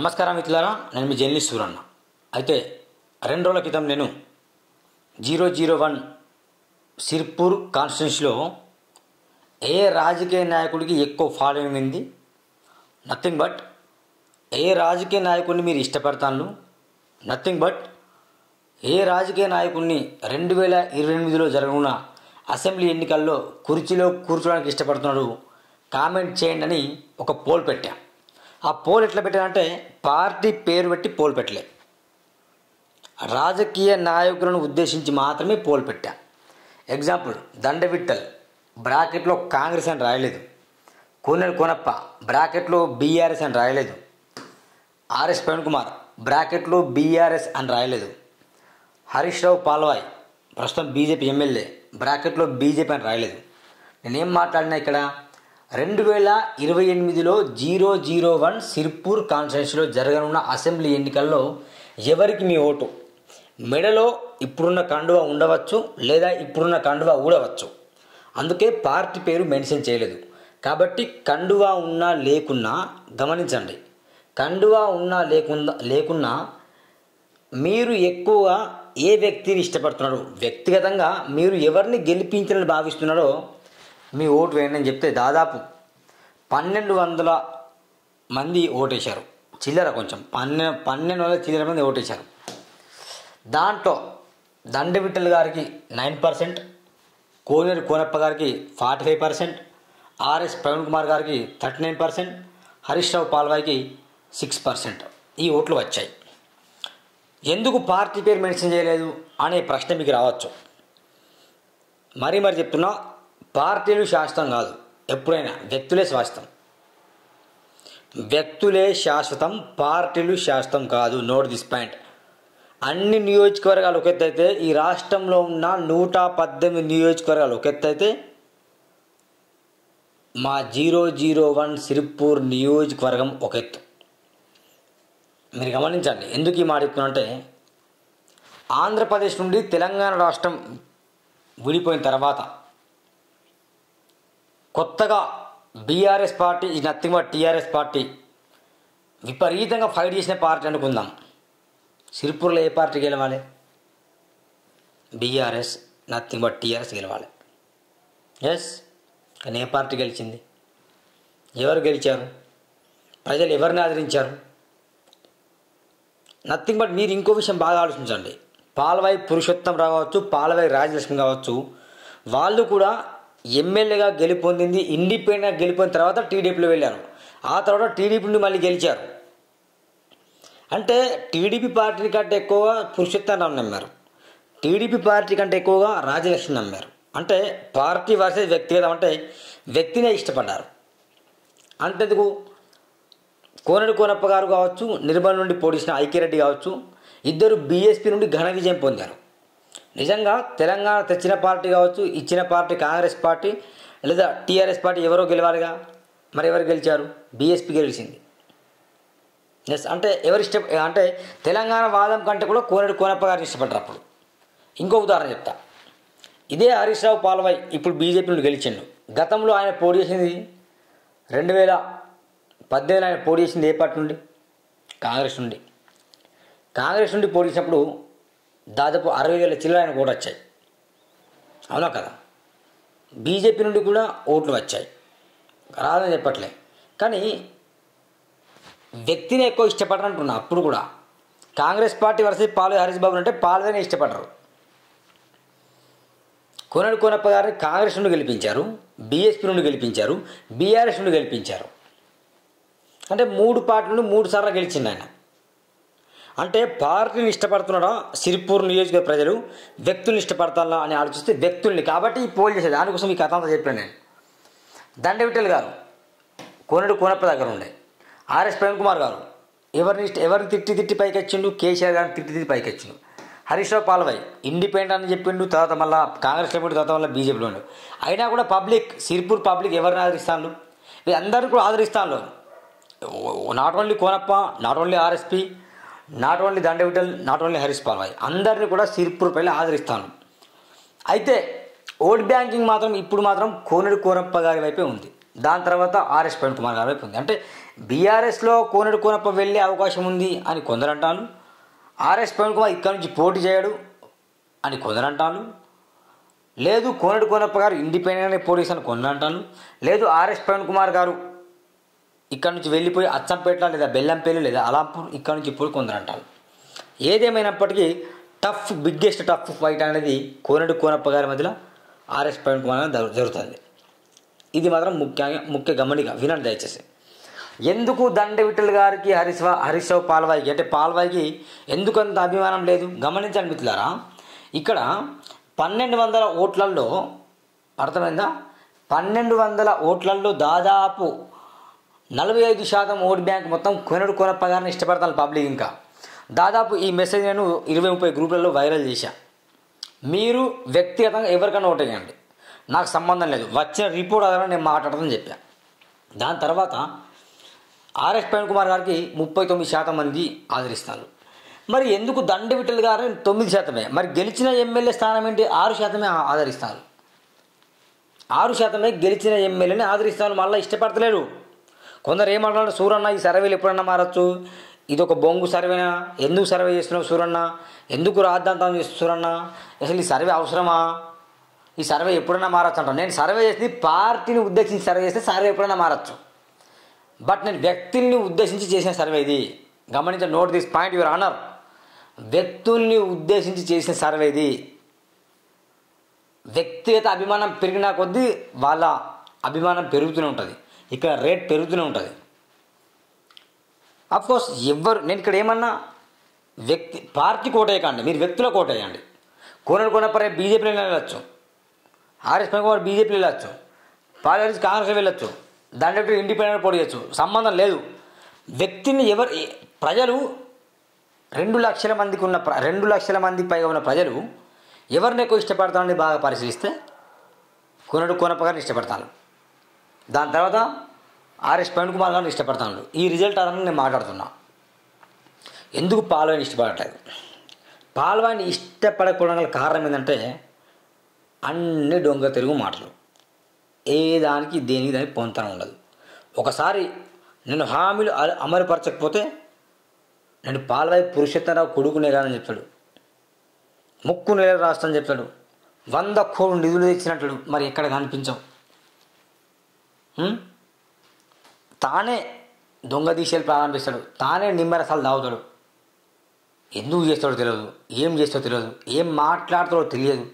నమస్కారం మిత్రులారా, నేను మీ జర్నలిస్ట్ సూరన్న. అయితే 2 రోజుల క్రితం నేను 001 సిర్పూర్ కాన్స్టిట్యున్సీలో ఏ రాజకీయ నాయకుడికి ఎక్కువ ఫాలోయింగ్ ఉంది, నథింగ్ బట్ ఏ రాజకీయ నాయకుడిని మీరు ఇష్టపడతాను, నథింగ్ బట్ ఏ రాజకీయ నాయకుడిని 2028లో జరగనున్న అసెంబ్లీ ఎన్నికల్లో కుర్చీలో కూర్చోడానికి ఇష్టపడుతున్నాడు కామెంట్ చేయండి అని ఒక పోల్ పెట్టా. ఆ పోల్ ఎట్లా పెట్టానంటే పార్టీ పేరు పెట్టి పోల్ పెట్టలే, రాజకీయ నాయకులను ఉద్దేశించి మాత్రమే పోల్ పెట్టా. ఎగ్జాంపుల్, దండవిట్టల్ బ్రాకెట్లో కాంగ్రెస్ అని రాయలేదు, కోనేరు కోనప్ప బ్రాకెట్లో బీఆర్ఎస్ అని రాయలేదు, ఆర్ఎస్ ప్రవీణ్ కుమార్ బ్రాకెట్లో బీఆర్ఎస్ అని రాయలేదు, హరీష్ రావు పాల్వాయ్ ప్రస్తుతం బీజేపీ ఎమ్మెల్యే బ్రాకెట్లో బీజేపీ అని రాయలేదు. నేనేం మాట్లాడినా ఇక్కడ 2028లో 001 సిర్పూర్ కాన్స్టిట్యున్సీలో జరగనున్న అసెంబ్లీ ఎన్నికల్లో ఎవరికి మీ ఓటు? మెడలో ఇప్పుడున్న కండువా ఉండవచ్చు, లేదా ఇప్పుడున్న కండువా ఊడవచ్చు. అందుకే పార్టీ పేరు మెన్షన్ చేయలేదు. కాబట్టి కండువా ఉన్నా లేకున్నా గమనించండి, కండువా ఉన్నా లేకున్నా మీరు ఎక్కువగా ఏ వ్యక్తిని ఇష్టపడుతున్నారో, వ్యక్తిగతంగా మీరు ఎవరిని గెలిపించాలని భావిస్తున్నారో మీ ఓటు వేయండి అని చెప్తే దాదాపు 1200 మంది ఓటేశారు. చిల్లర కొంచెం 1200 చిల్లర మంది ఓటేశారు. దాంట్లో దండవిట్టల్ గారికి 9%, కోనేరు కోనప్ప గారికి 45%, ఆర్ఎస్ ప్రవీణ్ కుమార్ గారికి 39%, హరీష్ రావు పాల్వాయ్కి 6% ఈ ఓట్లు వచ్చాయి. ఎందుకు పార్టీ పేరు మెన్షన్ చేయలేదు అనే ప్రశ్న మీకు రావచ్చు. మరీ చెప్తున్నా, పార్టీలు శాశ్వతం కాదు, ఎప్పుడైనా వ్యక్తులే శాశ్వతం. వ్యక్తులే శాశ్వతం, పార్టీలు శాశ్వతం కాదు. Note this point. అన్ని నియోజకవర్గాలు ఒక ఎత్తు అయితే, ఈ రాష్ట్రంలో ఉన్న 118 నియోజకవర్గాలు ఒక ఎత్తు అయితే, మా 001 సిర్పూర్ నియోజకవర్గం ఒక ఎత్తు. మీరు గమనించండి, ఎందుకు ఈ మాట చెప్తున్నా, ఆంధ్రప్రదేశ్ నుండి తెలంగాణ రాష్ట్రం విడిపోయిన తర్వాత కొత్తగా బీఆర్ఎస్ పార్టీ ఈ నథింగ్ బట్ టీఆర్ఎస్ పార్టీ విపరీతంగా ఫైట్ చేసిన పార్టీ అనుకుందాం. సిర్పూర్లో ఏ పార్టీ గెలవాలి? బీఆర్ఎస్, నథింగ్ బట్ టీఆర్ఎస్ గెలవాలి. ఎస్, కానీ ఏ పార్టీ గెలిచింది? ఎవరు గెలిచారు? ప్రజలు ఎవరిని ఆదరించారు? Nothing but. మీరు ఇంకో విషయం బాగా ఆలోచించండి. పాల్వాయి పురుషోత్తం రావు కావచ్చు, పాల్వాయి రాజలక్ష్మి కావచ్చు, వాళ్ళు కూడా ఎమ్మెల్యేగా గెలుపొందింది, ఇండిపెండెంట్గా గెలిపోయిన తర్వాత టీడీపీలో వెళ్ళారు. ఆ తర్వాత టీడీపీ నుండి మళ్ళీ గెలిచారు. అంటే టీడీపీ పార్టీ కంటే ఎక్కువగా పురుషోత్తం రావు నమ్మారు, టీడీపీ పార్టీ కంటే ఎక్కువగా రాజలక్ష్మి నమ్మారు. అంటే పార్టీ వర్సెస్ వ్యక్తిగతం, అంటే వ్యక్తినే ఇష్టపడ్డారు. అంతెందుకు, కోనేరు కోనప్ప గారు కావచ్చు, నిర్మల్ నుండి పోటీసిన ఐక్యరెడ్డి కావచ్చు, ఇద్దరు బీఎస్పీ నుండి ఘన విజయం పొందారు. నిజంగా తెలంగాణ తెచ్చిన పార్టీ కావచ్చు, ఇచ్చిన పార్టీ కాంగ్రెస్ పార్టీ లేదా టీఆర్ఎస్ పార్టీ ఎవరో గెలవాలిగా. మరి ఎవరు గెలిచారు? బీఎస్పీ గెలిచింది. ఎస్, అంటే అంటే తెలంగాణ వాదం కంటే కూడా కోనేరు కోనప్ప గారిని ఇష్టపడ్డారు. అప్పుడు ఇంకో ఉదాహరణ చెప్తా. ఇదే హరీష్ రావు పాల్వాయ్ ఇప్పుడు బీజేపీ నుండి గెలిచిండు. గతంలో ఆయన పోటీ చేసింది 2018 ఆయన పోటీ చేసింది ఏ పార్టీ నుండి? కాంగ్రెస్ నుండి. కాంగ్రెస్ నుండి పోటీ చేసినప్పుడు దాదాపు 60,000 చిల్లర ఆయన ఓట్లు వచ్చాయి, అవునా కదా? బీజేపీ నుండి కూడా ఓట్లు వచ్చాయి, రాదని చెప్పట్లే. కానీ వ్యక్తిని ఎక్కువ ఇష్టపడరు అంటున్నా. అప్పుడు కూడా కాంగ్రెస్ పార్టీ వర్సెస్ పాల్వాయి హరీష్ బాబు అంటే పాల్వాయినే ఇష్టపడరు. కోనేరు కోనప్ప గారిని కాంగ్రెస్ నుండి గెలిపించారు, బీఎస్పీ నుండి గెలిపించారు, బీఆర్ఎస్ నుండి గెలిపించారు. అంటే 3 పార్టీల నుండి 3 సార్లు గెలిచింది ఆయన. అంటే పార్టీని ఇష్టపడుతున్నాడా సిర్పూర్ నియోజకవర్గ ప్రజలు, వ్యక్తుల్ని ఇష్టపడతారా అని ఆలోచిస్తే వ్యక్తుల్ని. కాబట్టి ఈ పోల్ చేసేది దానికోసం ఈ కథ అంతా చెప్పాను నేను. దండవిట్టల్ గారు కోనేరు కోనప్ప దగ్గర ఉండే, ఆర్ఎస్ ప్రవీణ్ కుమార్ గారు ఎవరిని తిట్టి పైకి వచ్చిండు? కేసీఆర్ గారిని తిట్టి పైకి వచ్చిండు. హరీష్ రావు పాల్వాయ్ ఇండిపెండెంట్ అని చెప్పిండు, తర్వాత మళ్ళీ కాంగ్రెస్లో పెట్టి తర్వాత మళ్ళీ బీజేపీలో ఉండు. అయినా కూడా పబ్లిక్, సిర్పూర్ పబ్లిక్ ఎవరిని ఆదరిస్తాను? వీళ్ళందరినీ కూడా ఆదరిస్తాను. Not only Konappa, not only RSP, not only Dandavittal, not only Harish Palvai, అందరినీ కూడా సిర్పూర్ పైన ఆదరిస్తాను. అయితే ఓట్ బ్యాంకింగ్ మాత్రం ఇప్పుడు మాత్రం కోనేరు కోనప్ప గారి వైపే ఉంది. దాని తర్వాత ఆర్ఎస్ ప్రవీణ్ కుమార్ గారి వైపు ఉంది. అంటే బీఆర్ఎస్లో కోనేరు కోనప్ప వెళ్ళే అవకాశం ఉంది అని కొందరు అంటారు. ఆర్ఎస్ ప్రవీణ్ కుమార్ ఇక్కడ నుంచి పోటీ చేయడు అని కొందరు అంటారు. లేదు కోనేరు కోనప్ప గారు ఇండిపెండెంట్గా పోటీ అని కొందరు అంటారు. లేదు ఆర్ఎస్ ప్రవీణ్ కుమార్ గారు ఇక్కడ నుంచి వెళ్ళిపోయి అచ్చంపేట లేదా బెల్లంపల్లి లేదా అలాంపూర్ ఇక్కడ నుంచి పోయి కొందరు అంటారు. ఏదేమైనప్పటికీ బిగ్గెస్ట్ టఫ్ ఫైట్ అనేది కోనేరు కోనప్ప గారి మధ్యలో ఆర్ఎస్ ప్రవీణ్ కుమార్ గారు జరుగుతుంది. ఇది మాత్రం ముఖ్య గమనిక వినండి దయచేసి. ఎందుకు దండ విఠల్ గారికి హరీష్ రావు పాల్వాయికి అంటే పాల్వాయికి ఎందుకంత అభిమానం లేదు గమనించండి మిత్రులారా. ఇక్కడ 1200 ఓట్లలో అర్థమైందా, 1200 ఓట్లలో దాదాపు 45% ఓట్ బ్యాంక్ మొత్తం కోనేరు కోనప్ప గారిని ఇష్టపడతాను పబ్లిక్. ఇంకా దాదాపు ఈ మెసేజ్ నేను 20-30 గ్రూపులలో వైరల్ చేశా. మీరు వ్యక్తిగతంగా ఎవరికైనా ఓటేయండి, నాకు సంబంధం లేదు, వచ్చిన రిపోర్ట్ ఆధారంగా నేను మాట్లాడతానని చెప్పా. దాని తర్వాత ఆర్ఎస్ ప్రవీణ్ కుమార్ గారికి 39% మంది ఆదరిస్తారు. మరి ఎందుకు దండ విఠల్ గారు 9%? మరి గెలిచిన ఎమ్మెల్యే స్థానం ఏంటి? 6% ఆదరిస్తారు. 6% గెలిచిన ఎమ్మెల్యేని ఆదరిస్తారు, మళ్ళీ ఇష్టపడతలేరు. కొందరు ఏమంటున్నారు, సూరన్న ఈ సర్వేలు ఎప్పుడన్నా మారచ్చు, ఇది ఒక బొంగు సర్వేనా, ఎందుకు సర్వే చేస్తున్నావు సూరన్న, ఎందుకు రాద్ధాంతం చేస్తున్నావు సూరన్న, అసలు ఈ సర్వే అవసరమా, ఈ సర్వే ఎప్పుడైనా మారచ్చు అంటాను. నేను సర్వే చేసి పార్టీని ఉద్దేశించి సర్వే చేస్తే సర్వే ఎప్పుడైనా మారచ్చు, బట్ నేను వ్యక్తుల్ని ఉద్దేశించి చేసిన సర్వే ఇది. గమనించండి, note this point your honour. వ్యక్తుల్ని ఉద్దేశించి చేసిన సర్వే ఇది. వ్యక్తిగత అభిమానం పెరిగిన కొద్దీ వాళ్ళ అభిమానం పెరుగుతూనే ఉంటుంది, ఇక్కడ రేట్ పెరుగుతూనే ఉంటుంది. అఫ్కోర్స్ నేను ఇక్కడ ఏమన్నా పార్టీ కోటేయకండి, మీరు వ్యక్తుల కోటేయండి. కోనేరు కోనప్ప బీజేపీలో వెళ్ళచ్చు, ఆర్ఎస్ ప్రవీణ్ కుమార్ బీజేపీలో వెళ్ళచ్చు, పార్టీ కాంగ్రెస్లో వెళ్ళచ్చు, దాంట్లో ఇండిపెండెంట్ పోటీ చేయొచ్చు, సంబంధం లేదు. వ్యక్తిని ప్రజలు 2 లక్షల మందికి 2 లక్షల మందికి పైగా ఉన్న ప్రజలు ఎవరిని ఎక్కువ ఇష్టపడతారని బాగా పరిశీలిస్తే కోనేరు కోనప్ప గారిని ఇష్టపడతాను, దాని తర్వాత ఆర్ఎస్ ప్రవీణ్ కుమార్ గారిని ఇష్టపడతాను. ఈ రిజల్ట్ ఆధారంగా నేను మాట్లాడుతున్నా. ఎందుకు పాల్వాయిని ఇష్టపడట్లేదు? పాల్వాయిని ఇష్టపడకపోవడం గల కారణం ఏంటంటే అన్ని దొంగ తెలుగు మాటలు, ఏ దానికి దేనికి దానికి పొంతన ఉండదు. ఒకసారి నేను హామీలు అమలుపరచకపోతే నేను పాల్వాయి పురుషోత్తమరావు కొడుకునే కాదని చెప్పాడు, ముక్కు నెల రాష్ట్రం చెప్పాడు, 100 కోట్లు నిధులు తెచ్చినట్టు మరి ఎక్కడ కనిపించవు. తానే దొంగ దీక్షలు ప్రారంభిస్తాడు, తానే నిమ్మరసాలు తాగుతాడు. ఎందుకు చేస్తాడో తెలియదు, ఏం చేస్తాడో తెలియదు, ఏం మాట్లాడుతాడో తెలియదు.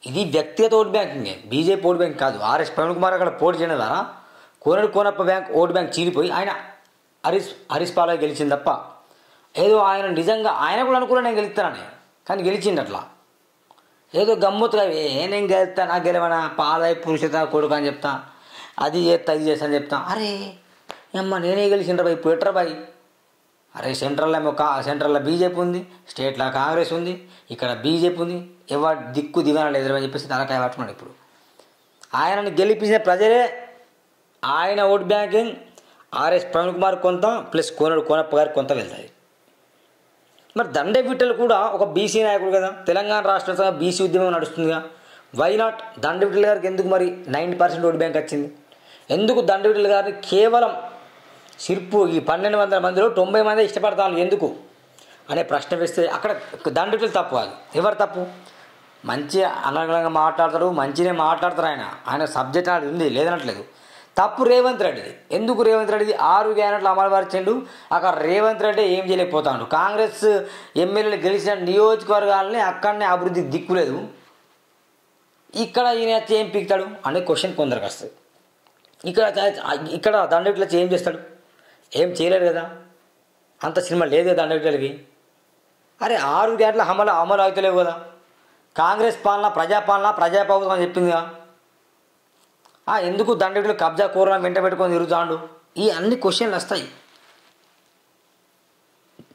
ఇది వ్యక్తిగత ఓట్ బ్యాంకింగే, బీజేపీ ఓట్ బ్యాంక్ కాదు. ఆర్ఎస్ ప్రవీణ్ కుమార్ అక్కడ పోటీ చేయడం ద్వారా కోనేరు కోనప్ప బ్యాంక్ ఓట్ బ్యాంక్ చీలిపోయి ఆయన హరీష్ పాల్వాయి గెలిచింది తప్ప ఏదో ఆయన నిజంగా ఆయన కూడా అనుకున్నా నేను గెలుస్తానని, కానీ గెలిచింది అట్లా ఏదో గమ్మత్తుగా నేను గెలుస్తా, నాకు గెలవనా, పాల్వాయి పురుషత కొడుకు అని చెప్తా, అది చేస్తా ఇది చేస్తా అని చెప్తా. అరే అమ్మ నేనే గెలిచిండ్రా బాయ్, పోయిట్రా బాయ్. అరే సెంట్రల్లో బీజేపీ ఉంది, స్టేట్లో కాంగ్రెస్ ఉంది, ఇక్కడ బీజేపీ ఉంది, ఎవరు దిక్కు దివానాలు ఎదురని చెప్పేసి తలకాయ పట్టుకున్నాడు. ఇప్పుడు ఆయనను గెలిపించిన ప్రజలే, ఆయన vote banking RS Praveen Kumar కొంత ప్లస్ కోనేరు కోనప్ప గారికి కొంత వెళ్తాయి. మరి దండ విఠల్ కూడా ఒక బీసీ నాయకుడు కదా, తెలంగాణ రాష్ట్రంలో బీసీ ఉద్యమం నడుస్తుందిగా, వై నాట్ దండ విఠల్ గారికి ఎందుకు మరి 90% ఓట్ బ్యాంక్ వచ్చింది? ఎందుకు దండ విఠల్ గారిని కేవలం సిర్పూర్ ఈ 1200 మందిలో 90 మంది ఇష్టపడతాను ఎందుకు అనే ప్రశ్న వేస్తే అక్కడ దండ విఠల్ తప్పు కాదు. ఎవరు తప్పు? మంచి అనర్గళంగా మాట్లాడతాడు, మంచినే మాట్లాడతారు, ఆయన సబ్జెక్ట్ అనేది ఉంది లేదనట్లేదు. తప్పు రేవంత్ రెడ్డిది. ఎందుకు రేవంత్ రెడ్డిది? 6 గ్యారెంటీలు అమలుపరిచిండు, అక్కడ రేవంత్ రెడ్డి ఏం చేయలేకపోతాడు. కాంగ్రెస్ ఎమ్మెల్యేలు గెలిచిన నియోజకవర్గాలని అక్కడనే అభివృద్ధి దిక్కులేదు, ఇక్కడ ఈయన వచ్చి ఏం పీకుతాడు అనే క్వశ్చన్ కొందరికి వస్తుంది. ఇక్కడ దండ విఠల్ ఏం చేస్తాడు? ఏం చేయలేడు కదా, అంత సినిమా లేదు కదా దండ విఠల్కి. అరే 6 గ్యారెంటీలు అమలు అవుతలేవు కదా, కాంగ్రెస్ పాలన ప్రజాప్రభుత్వం అని చెప్పిందిగా, ఎందుకు దండ విఠల్ కబ్జా కూరలను వెంట పెట్టుకొని తిరుగుతాడు? ఈ అన్ని క్వశ్చన్లు వస్తాయి.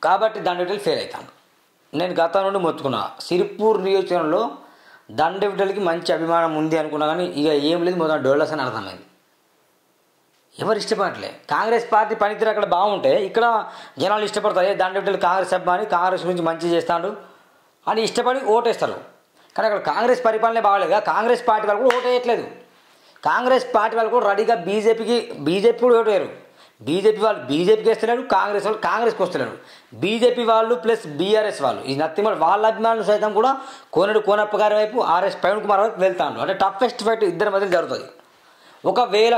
కాబట్టి దండ విఠల్ ఫెయిల్ అవుతాను. నేను గతం నుండి మొత్తుకున్నా, సిర్పూర్ నియోజకవర్గంలో దండ విఠల్కి మంచి అభిమానం ఉంది అనుకున్నా, కానీ ఇక ఏం లేదు, మొత్తం డోలస్ అని అర్థమైంది. ఎవరు ఇష్టపడలే. కాంగ్రెస్ పార్టీ పనితీరు అక్కడ బాగుంటే ఇక్కడ జనాలు ఇష్టపడతారు, దండ విఠల్ కాంగ్రెస్ అభిమాని, కాంగ్రెస్ గురించి మంచి చేస్తాడు అని ఇష్టపడి ఓటేస్తారు. కానీ అక్కడ కాంగ్రెస్ పరిపాలనే బాగలేదు, కాంగ్రెస్ పార్టీ వాళ్ళు కూడా ఓటేయట్లేదు. కాంగ్రెస్ పార్టీ వాళ్ళు కూడా రెడీగా బీజేపీ కూడా ఓటు వేయరు. బీజేపీ వాళ్ళు బీజేపీకి వేస్తలేరు, కాంగ్రెస్ వాళ్ళు కాంగ్రెస్కి వస్తలేరు. బీజేపీ వాళ్ళు ప్లస్ బీఆర్ఎస్ వాళ్ళు ఈ నత్తి వాళ్ళ అభిమానులు సైతం కూడా కోనప్ప గారి వైపు, ఆర్ఎస్ ప్రవీణ్ కుమార్ వైపు వెళ్తాను. అంటే టఫెస్ట్ ఫైట్ ఇద్దరి మధ్య జరుగుతుంది. ఒకవేళ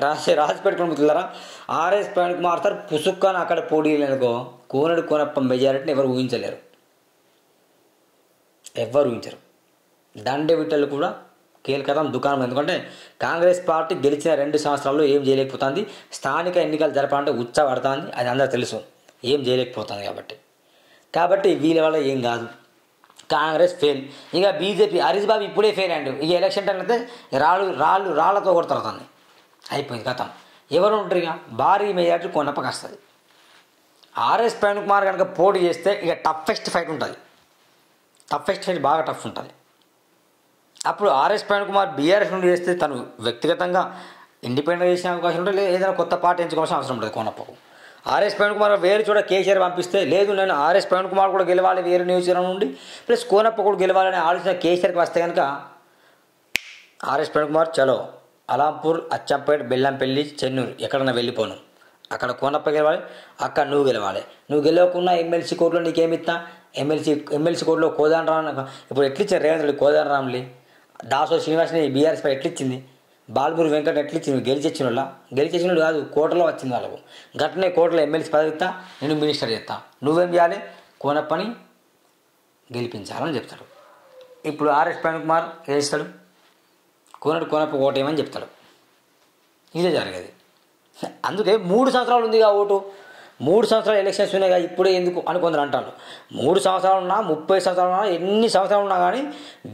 రాసి పెట్టుకుని మిత్రులారా, ఆర్ఎస్ ప్రవీణ్ కుమార్ సార్ పుసుక్కని అక్కడ పోటీ లేనుకో కోనప్ప మెజారిటీని ఎవరు ఊహించలేరు, ఎవరు ఊహించరు. దండే విట్టలు కూడా కీలకతం దుకాణం. ఎందుకంటే కాంగ్రెస్ పార్టీ గెలిచిన 2 సంవత్సరాల్లో ఏం చేయలేకపోతుంది. స్థానిక ఎన్నికలు జరపాలంటే ఉచ్చబడుతుంది, అది అందరూ తెలుసు, ఏం చేయలేకపోతుంది. కాబట్టి వీళ్ళ వల్ల ఏం కాదు. కాంగ్రెస్ ఫెయిల్. ఇక బీజేపీ హరీష్ బాబు ఇప్పుడే ఫెయిల్ అయ్యాడు. ఇక ఎలక్షన్ టైం అయితే రాళ్లతో కొడతారు తను, అయిపోయింది కథం. ఎవరు ఉంటారు ఇక భారీ మెజార్టీ కొనప్పకి వస్తుంది. ఆర్ఎస్ ప్రవీణ్ కుమార్ కనుక పోటీ చేస్తే ఇక టఫెస్ట్ ఫైట్ ఉంటుంది. టఫెస్ట్ ఫైట్ బాగా టఫ్ ఉంటుంది. అప్పుడు ఆర్ఎస్ ప్రవీణ్ కుమార్ బీఆర్ఎస్ నుండి చేస్తే తను వ్యక్తిగతంగా ఇండిపెండెంట్ చేసిన అవకాశం ఉంటుంది, లేదా ఏదైనా కొత్త పార్టీ ఎంచుకోవాల్సిన అవసరం ఉంటుంది కోనప్పకు. ఆర్ఎస్ ప్రవీణ్ కుమార్ వేరు చోట కేసీఆర్ పంపిస్తే, లేదు నేను ఆర్ఎస్ ప్రవీణ్ కుమార్ కూడా గెలవాలి వేరు నియోజకవర్గం నుండి, ప్లస్ కోనప్ప కూడా గెలవాలనే ఆలోచన కేసీఆర్కి వస్తే కనుక ఆర్ఎస్ ప్రవీణ్ కుమార్ చలో అలాంపూర్, అచ్చంపేట, బెల్లంపల్లి, చెన్నూరు ఎక్కడన్నా వెళ్ళిపోను, అక్కడ కోనప్ప గెలవాలి, అక్కడ నువ్వు గెలవాలి. నువ్వు గెలవకుండా ఎమ్మెల్సీ కోర్టులో నీకేమిస్తా, ఎమ్మెల్సీ కోర్టులో కోదండరామ్ ఇప్పుడు ఎట్లిచ్చారు రేవంత్ రెడ్డి కోదండరామ్ని, దాసో శ్రీనివాస్ని బీఆర్ఎస్ పై ఎట్లిచ్చింది, బాలమూరి వెంకట ఎట్లిచ్చింది, గెలిచేసిన వాళ్ళు కాదు కోర్టులో వచ్చింది వాళ్ళకు. గట్లనే కోర్టులో ఎమ్మెల్సీ పదవి ఇస్తా, నేను మినిస్టర్ చేస్తా, నువ్వేం చేయాలి కోనప్పని గెలిపించాలని చెప్తాడు. ఇప్పుడు ఆర్ఎస్ ప్రవీణ్ కుమార్ ఏం చేస్తాడు, కోనప్ప ఓటేయమని చెప్తాడు. ఇదే జరిగేది. అందుకే 3 సంవత్సరాలు ఉందిగా ఓటు, 3 సంవత్సరాలు ఎలక్షన్స్ ఉన్నాయిగా, ఇప్పుడే ఎందుకు అని కొందరు అంటారు. 3 సంవత్సరాలు ఉన్నా, 30 సంవత్సరాలు ఉన్నా, ఎన్ని సంవత్సరాలు ఉన్నా కానీ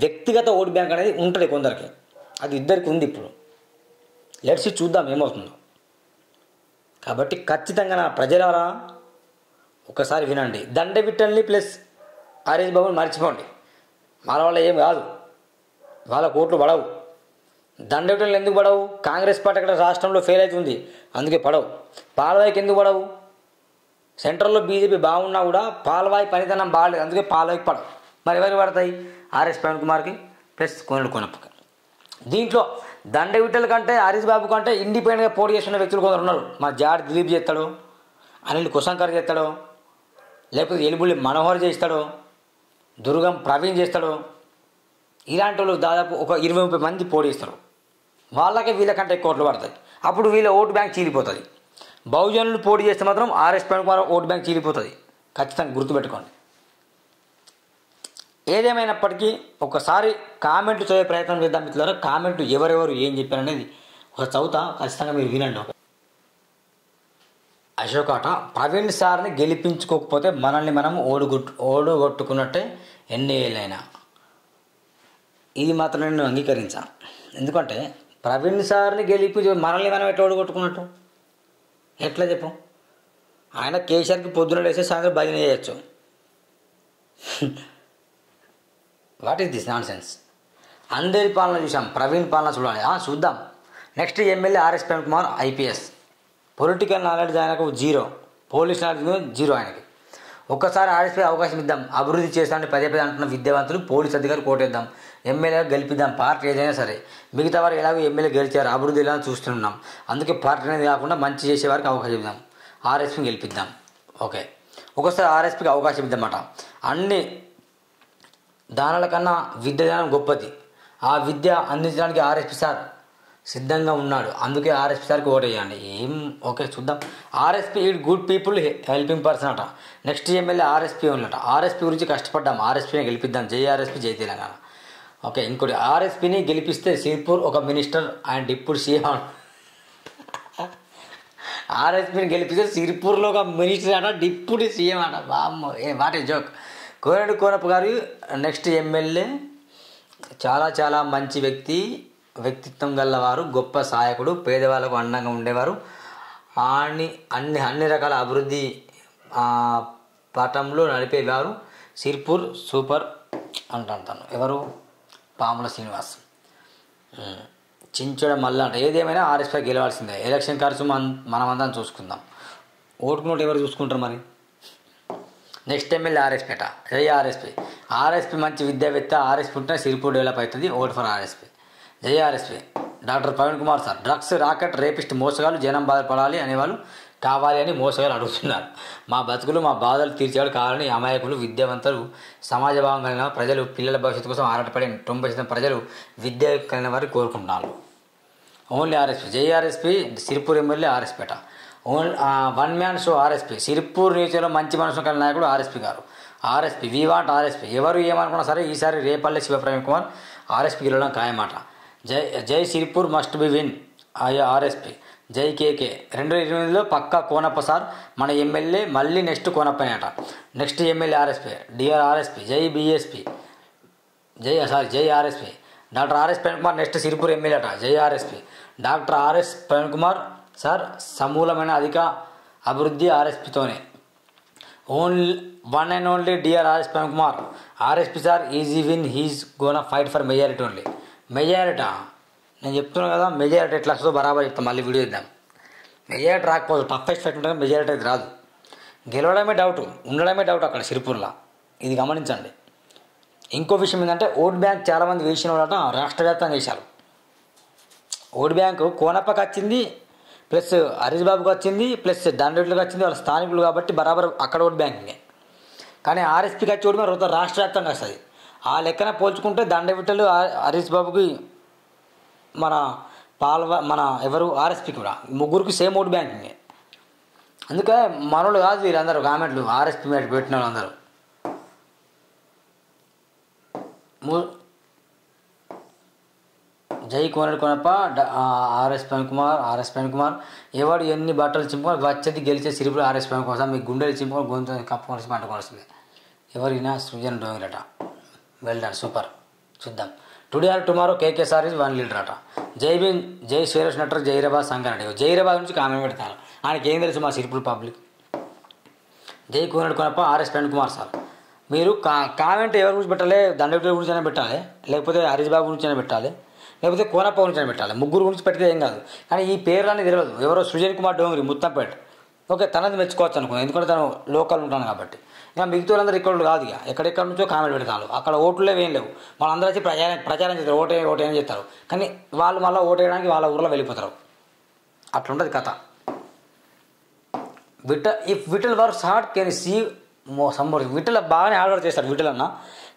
వ్యక్తిగత ఓటు బ్యాంక్ అనేది ఉంటుంది కొందరికి. అది ఇద్దరికి ఉంది. ఇప్పుడు లెట్స్ చూద్దాం ఏమవుతుందో. కాబట్టి ఖచ్చితంగా నా ప్రజలారా ఒకసారి వినండి. దండవిట్టల్ని ప్లస్ హరీష్ బాబుని మర్చిపోండి. వాళ్ళ వల్ల ఏం కాదు, వాళ్ళ ఓట్లు పడవు. దండవిట్టలు ఎందుకు పడవు, కాంగ్రెస్ పార్టీ అక్కడ రాష్ట్రంలో ఫెయిల్ అవుతుంది అందుకే పడవు. పాలవాయికి ఎందుకు పడవు, సెంట్రల్లో బీజేపీ బాగున్నా కూడా పాలవాయి పనితనం బాగలేదు అందుకే పాలవాయికి పడవు. మరి ఎవరికి పడతాయి, ఆర్ఎస్ ప్రవీణ్ కుమార్కి ప్లస్ కోనప్పకి. దీంట్లో దండవిట్టల కంటే హరీష్ బాబు కంటే ఇండిపెండెంట్గా పోటీ చేస్తున్న వ్యక్తులు కొందరు ఉన్నారు. మా జాడ్ దిలీప్ చేస్తాడు, అనిల్ కుశంకర్ చేస్తాడు, లేకపోతే ఎలుబుల్లి మనోహర్ చేస్తాడు, దుర్గం ప్రవీణ్ చేస్తాడు. ఇలాంటి వాళ్ళు దాదాపు ఒక 20-30 మంది పోటీ చేస్తారు. వాళ్ళకే వీళ్ళకంటే ఎక్కువ ఓట్లు పడతాయి. అప్పుడు వీళ్ళ ఓటు బ్యాంక్ చీలిపోతుంది. బహుజనులు పోటీ చేస్తే మాత్రం RS Praveen Kumar vote bank చీలిపోతుంది. ఖచ్చితంగా గుర్తుపెట్టుకోండి. ఏదేమైనప్పటికీ ఒకసారి కామెంట్లు చదివే ప్రయత్నం చేద్దాం మిత్రులారా. కామెంట్లు ఎవరెవరు ఏం చెప్పారనేది ఒక చదువుతా, ఖచ్చితంగా మీరు వినండి. అశోకాట ప్రవీణ్ సార్ని గెలిపించుకోకపోతే మనల్ని మనం ఓడగొట్టుకున్నట్టే ఎన్ని ఏళ్ళైనా. ఇది మాత్రం నేను అంగీకరించాను. ఎందుకంటే ప్రవీణ్ సార్ని గెలిపి మనల్ని మనం ఎట్లా ఓడగొట్టుకున్నట్టు ఎట్లా చెప్పు. ఆయన కేసీఆర్కి పొద్దున లేస్తే సాయంత్రం భజన చేయొచ్చు. What is this non sense. అందరి పాలన చూసాం, ప్రవీణ్ పాలన చూడాలి. చూద్దాం. Next MLA RS Praveen Kumar IPS, political knowledge ఆయనకు 0, పోలీస్ నాలెడ్జ్ 0 ఆయనకి. ఒక్కసారి ఆర్ఎస్పీ అవకాశం ఇద్దాం, అభివృద్ధి చేస్తామని పదే అంటున్న విద్యావంతులు పోలీస్ అధికారులు కోటేద్దాం, ఎమ్మెల్యేగా గెలిపిద్దాం. పార్టీ ఏదైనా సరే, మిగతా వారు ఎలాగో ఎమ్మెల్యే గెలిచారు, అభివృద్ధి ఎలా చూస్తున్నాం. అందుకే పార్టీ అనేది కాకుండా మంచి చేసేవారికి అవకాశం ఇద్దాం, ఆర్ఎస్పీని గెలిపిద్దాం. ఓకే, ఒకసారి ఆర్ఎస్పీకి అవకాశం ఇద్దామట. అన్ని దానాల కన్నా విద్యాదానం గొప్పది. ఆ విద్య అందించడానికి ఆర్ఎస్పీ సార్ సిద్ధంగా ఉన్నాడు. అందుకే ఆర్ఎస్పీ సార్కి ఓటేయండి. ఓకే చూద్దాం. RSP good people helping person అట. నెక్స్ట్ ఎమ్మెల్యే ఆర్ఎస్పీ ఉన్నట. ఆర్ఎస్పీ గురించి కష్టపడ్డాం, ఆర్ఎస్పీని గెలిపిద్దాం. జై ఆర్ఎస్పీ, జై తెలంగాణ. ఓకే, ఇంకోటి ఆర్ఎస్పీని గెలిపిస్తే సిర్పూర్ ఒక మినిస్టర్ అండ్ డిప్యూటీ సీఎం. ఆర్ఎస్పీని గెలిపిస్తే సిర్పూర్లో ఒక మినిస్టర్ అట, డిప్యూటీ సీఎం అట. బామ్మ వాట్ ఏ జోక్. కోనప్ప గారు నెక్స్ట్ ఎమ్మెల్యే చాలా మంచి వ్యక్తిత్వం గలవారు, గొప్ప సహాయకుడు, పేదవాళ్ళకు అండంగా ఉండేవారు, అన్ని రకాల అభివృద్ధి పటంలో నడిపేవారు. సిర్పూర్ సూపర్ అంటాను. ఎవరు, పాముల శ్రీనివాస్. చించడం మళ్ళీ అంటే ఏదేమైనా ఆర్ఎస్పీ గెలవాల్సిందే. ఎలక్షన్ ఖర్చు మనమందరం చూసుకుందాం. ఓటుకున్నట్టు ఎవరు చూసుకుంటారు మరి. నెక్స్ట్ ఎమ్మెల్యే ఆర్ఎస్పీ అట. జై ఆర్ఎస్పీ. ఆర్ఎస్పీ మంచి విద్యావేత్త. ఆర్ఎస్పీ ఉంటే సిర్పూర్ డెవలప్ అవుతుంది. Vote for RSP. జై RSP. Doctor Praveen Kumar sir, drugs racket rapist మోసగాలు జనం బాధపడాలి అనేవాళ్ళు కావాలి అని మోసగాలు అడుగుతున్నారు. మా బతుకులు మా బాధలు తీర్చేవాడు కావాలని అమాయకులు విద్యావంతులు సమాజ భావం కలిగిన ప్రజలు పిల్లల భవిష్యత్తు కోసం ఆరాటపడే 90% ప్రజలు విద్య కలిగిన వారిని కోరుకుంటున్నారు. Only RSP JRSP Siripur MLA ఆర్ఎస్పేట only one man show RSP Siripur నియోజకవర్గంలో మంచి మనసు కలిగిన నాయకుడు ఆర్ఎస్పీ గారు. RSP we want RSP. ఎవరు ఏమనుకున్నా సరే ఈసారి రేపల్లె శివప్రవీణ్ కుమార్ ఆర్ఎస్పీ గెలవడం ఖాయమాట. జై Siripur must be win RSP. జై కేకే 2028లో పక్కా కోనప్ప సార్ మన ఎమ్మెల్యే, మళ్ళీ నెక్స్ట్ కోనప్పనే అట. Next MLA RSP DR RSP. జై బీఎస్పీ జై RSP. Doctor RS Praveen Kumar next Siripur MLA అట. జై RSP. Doctor RS Praveen Kumar sir సమూలమైన అధిక అభివృద్ధి ఆర్ఎస్పీతోనే. Only one and only DR RS Praveen Kumar. RSP sir easy win, he's gonna fight for majority only. మెజారిటా నేను చెప్తున్నాను కదా, మెజారిటీ ఎట్లా వస్తుందో బరాబర్ చెప్తాం. మళ్ళీ వీడియో ఇద్దాం. మెజారిటీ రాకపోదు, పర్ఫెక్ట్ ఫైట్ ఉంటుంది, మెజారిటీ అయితే రాదు. గెలవడమే డౌట్, ఉండడమే డౌట్ అక్కడ సిరిపూర్లో. ఇది గమనించండి. ఇంకో విషయం ఏంటంటే ఓట్ బ్యాంక్ చాలామంది వేసిన వాళ్ళట రాష్ట్ర వ్యాప్తంగా వేశారు. ఓట్ బ్యాంకు కోనప్పకి వచ్చింది, ప్లస్ హరీష్ బాబుకి వచ్చింది, ప్లస్ దండరెడ్డికి వచ్చింది. వాళ్ళ స్థానికులు కాబట్టి బరాబర్ అక్కడ ఓట్ బ్యాంకింగే. కానీ ఆర్ఎస్పీకి వచ్చి ఓటు మరి రాష్ట్ర వ్యాప్తంగా వస్తుంది. ఆ లెక్కన పోల్చుకుంటే దండవిట్టలు హరీష్ బాబుకి మన మన ఎవరు ఆర్ఎస్పీకి కూడా ముగ్గురికి సేమ్ ఓట్ బ్యాంకింగే. అందుకే మనోళ్ళు కాదు వీళ్ళందరూ కామెంట్లు ఆర్ఎస్పీ మీద పెట్టిన వాళ్ళందరూ. జై కోనరెడ్డి కోనప్ప ఆర్ఎస్ ప్రవీణ్ కుమార్ ఎవడు ఎన్ని బట్టలు చింపుకొని వచ్చేది గెలిచే సిరిపులు ఆర్ఎస్ ప్రవీణ్ కుమార్. మీ గుండెలు చింపుకొని గొంతు కప్పుకొని పండుకోవాల్సిందే. ఎవరైనా సృజన్ డోంగిరట. Well done, super. చూద్దాం. Today or tomorrow KK sir is 1 leader అట. జై భీమ్, జై శ్రీరస్ నటర్, జైరాబాద్ సంగారెడ్డి. జైరాబాద్ నుంచి కామెంట్ పెడతాను. ఆయనకి ఏం తెలుసు మా సిరిపుల్ పబ్లిక్. జై కోనరెడ్డి కోనప్ప ఆర్ఎస్ ప్రవీణ్ కుమార్ సార్. మీరు కామెంట్ ఎవరి గురించి పెట్టాలి, దండవిట్ల గురించి అయినా పెట్టాలి, లేకపోతే హరీష్ బాబు గురించి అయినా పెట్టాలి, లేకపోతే కోనప్ప గురించి అయినా పెట్టాలి. ముగ్గురు గురించి పెడితే ఏం కాదు. కానీ ఈ పేర్లన్నీ తెలియదు. ఎవరో సృజన్ కుమార్ డోంగిరి ముత్తంపేట, ఓకే, తనది మెచ్చుకోవచ్చు అనుకున్నాను, ఎందుకంటే తను లోకల్ ఉంటాను కాబట్టి. ఇంకా మిగతా వాళ్ళందరూ ఇక్కడ కాదు. ఇక ఎక్కడెక్కడ నుంచో కామెంట్ పెడతారు. అక్కడ ఓట్లు ఏం లేవు. వాళ్ళందరూ వచ్చి ప్రచారం చేస్తారు, ఓటేం చేస్తారు. కానీ వాళ్ళు మళ్ళీ ఓటేయడానికి వాళ్ళ ఊర్లో వెళ్ళిపోతారు. అట్లుంటుంది కథ. If Vithal works hard can see సంబోర్. విఠల్ బాగానే హార్డ్ చేస్తారు విఠల్ అన్న.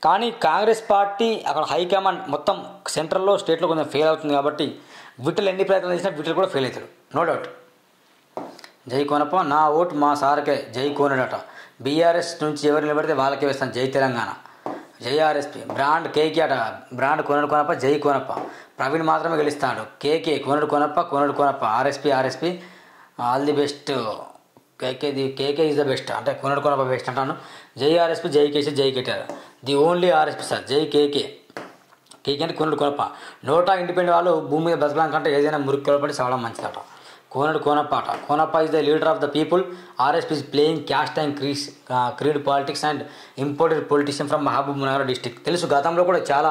కానీ కాంగ్రెస్ పార్టీ అక్కడ హైకమాండ్ మొత్తం సెంట్రల్లో స్టేట్లో కొంచెం ఫెయిల్ అవుతుంది కాబట్టి విఠల్ ఎన్ని ప్రయత్నాలు చేసినా విఠల్ కూడా ఫెయిల్ అవుతాడు, నో డౌట్. జై కోనప్ప. నా ఓటు మా సార్కే. జై కోనడట. బీఆర్ఎస్ నుంచి ఎవరు నిలబడితే వాళ్ళకే వేస్తాను. జై తెలంగాణ. జై ఆర్ఎస్పీ. బ్రాండ్ కేకే అట. బ్రాండ్ కోనడు కోనప్ప. జై కోనప్ప. ప్రవీణ్ మాత్రమే గెలుస్తాడు. కేకే కోనడు Konappa. RSP all the best. KK is the best. అంటే కోనడు కోనప్ప బెస్ట్ అంటాను. జై ఆర్ఎస్పీ, జై కేసీ, జై KTR. The only RSP sir. జై కేకే అంటే కోనడు కోనప్ప. నోటా ఇండిపెండెంట్ వాళ్ళు భూమి మీద బతకడం కంటే ఏదైనా మురికి పడి చదవడం మంచిదట. కోనడు కోనప్ప అట. Konappa is the leader of the people. RSP is playing caste and creed politics and imported politician from Mahabubnagar district. తెలుసు, గతంలో కూడా చాలా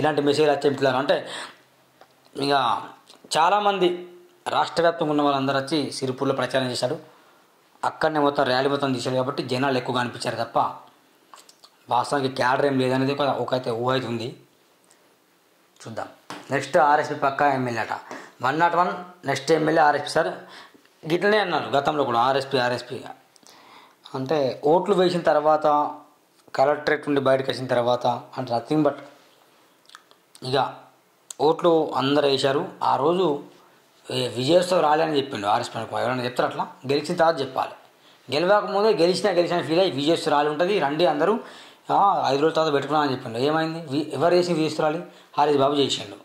ఇలాంటి మెసేజ్లు వచ్చేట్లేదు. అంటే ఇక చాలామంది రాష్ట్ర వ్యాప్తంగా ఉన్న వాళ్ళందరూ వచ్చి సిరిపూర్లో ప్రచారం చేశారు. అక్కడనే మొత్తం ర్యాలీ మొత్తం తీశారు కాబట్టి జనాలు ఎక్కువగా అనిపించారు తప్ప వాస్తవానికి క్యాడర్ ఏం లేదనేది ఒకైతే ఊహ అయితే ఉంది. చూద్దాం. నెక్స్ట్ ఆర్ఎస్పీ పక్కా ఎమ్మెల్యే అట. 101 నెక్స్ట్ ఎమ్మెల్యే ఆర్ఎస్పీ సార్. గిట్లనే అన్నారు గతంలో కూడా ఆర్ఎస్పీ అంటే ఓట్లు వేసిన తర్వాత కలెక్టరేట్ నుండి బయటకు వచ్చిన తర్వాత అంటే నథింగ్ బట్ ఇక ఓట్లు అందరూ వేశారు. ఆ రోజు విజయోత్సవం రాలేని చెప్పిండు ఆర్ఎస్పీ. ఎవరైనా చెప్తారు అట్లా? గెలిచిన తర్వాత చెప్పాలి. గెలవకముందే గెలిచిన ఫీల్ అయ్యి విజయోత్సవం రాలి ఉంటుంది, రండి అందరూ 5 రోజుల తర్వాత పెట్టుకున్నామని చెప్పిండు. ఏమైంది? ఎవరు చేసి విజయోత్సరాలు? హరీష్ బాబు చేసిండు.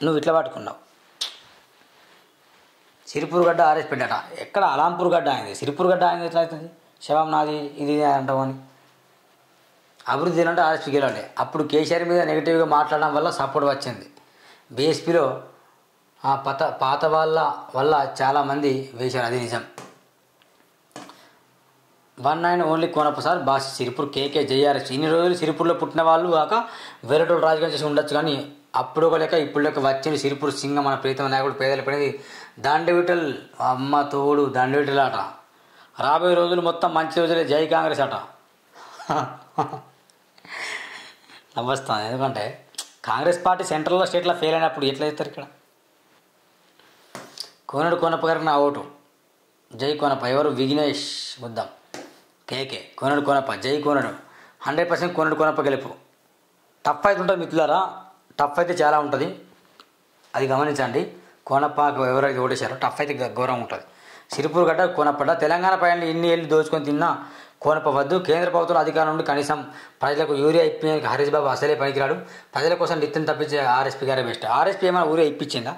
నువ్వు ఇట్లా పట్టుకున్నావు. సిరిపూర్ గడ్డ ఆర్ఎస్ పెట్టాట. ఎక్కడ అలాంపూర్ గడ్డ అయింది, సిరిపూర్ గడ్డ అయింది. ఎట్లా అవుతుంది? శవం నాది ఇది అంటావు అని. అభివృద్ధి అంటే ఆర్ఎస్పీ గెలవాలి. అప్పుడు కేసీఆర్ మీద నెగిటివ్గా మాట్లాడడం వల్ల సపోర్ట్ వచ్చింది. బీఎస్పీలో పాత వాళ్ళ వల్ల చాలామంది వేశారు, అది నిజం. 19 only Konappa sir. Boss Sirpur KK JRS. ఇన్ని రోజులు సిరిపూర్లో పుట్టిన వాళ్ళు కాక వేరేటోళ్ళు రాజకీయం చేసి ఉండొచ్చు, కానీ అప్పుడు ఒక లెక్క ఇప్పుడు లెక్క వచ్చింది. సిరిపూర్ సింగం మన ప్రీతమ నాయకుడు పేదల పడేది దండవిటల్. అమ్మ తోడు దండవిటల్ అట. రాబోయే రోజులు మొత్తం మంచి రోజులే. జై కాంగ్రెస్ అట. నవ్వస్తాను, ఎందుకంటే కాంగ్రెస్ పార్టీ సెంట్రల్లో స్టేట్లో ఫెయిల్ అయినప్పుడు ఎట్లా చేస్తారు ఇక్కడ? కోనడు కోనప్ప గారికి నా ఓటు. జై కోనప్ప. ఎవరు? విఘ్నేష్ ముద్దాం. కేకే. కోనడు కోనప్ప. జై కోనడు. 100% కోనడు కోనప్ప గెలుపు. టఫ్ అయితే ఉంటుంది మిత్రులారా, టఫ్ అయితే చాలా ఉంటుంది, అది గమనించండి. కోనప్పకు ఎవరైతే ఓటేశారో టఫ్ అయితే ఘోరంగా ఉంటుంది. సిరిపూర్ గడ్డ కోనప్పడ్డ. తెలంగాణ ప్రయాణాలు ఇన్ని ఏళ్ళు దోచుకొని తిన్నా కోనప్ప వద్దు. కేంద్ర ప్రభుత్వం అధికారం నుండి కనీసం ప్రజలకు యూరియా ఇప్పించడానికి హరీష్ బాబు అసలే పనికిరాడు. ప్రజల కోసం నిత్యం తప్పించే ఆర్ఎస్పీ గారే బెస్ట్. ఆర్ఎస్పీ ఏమైనా యూరియా ఇప్పించిందా?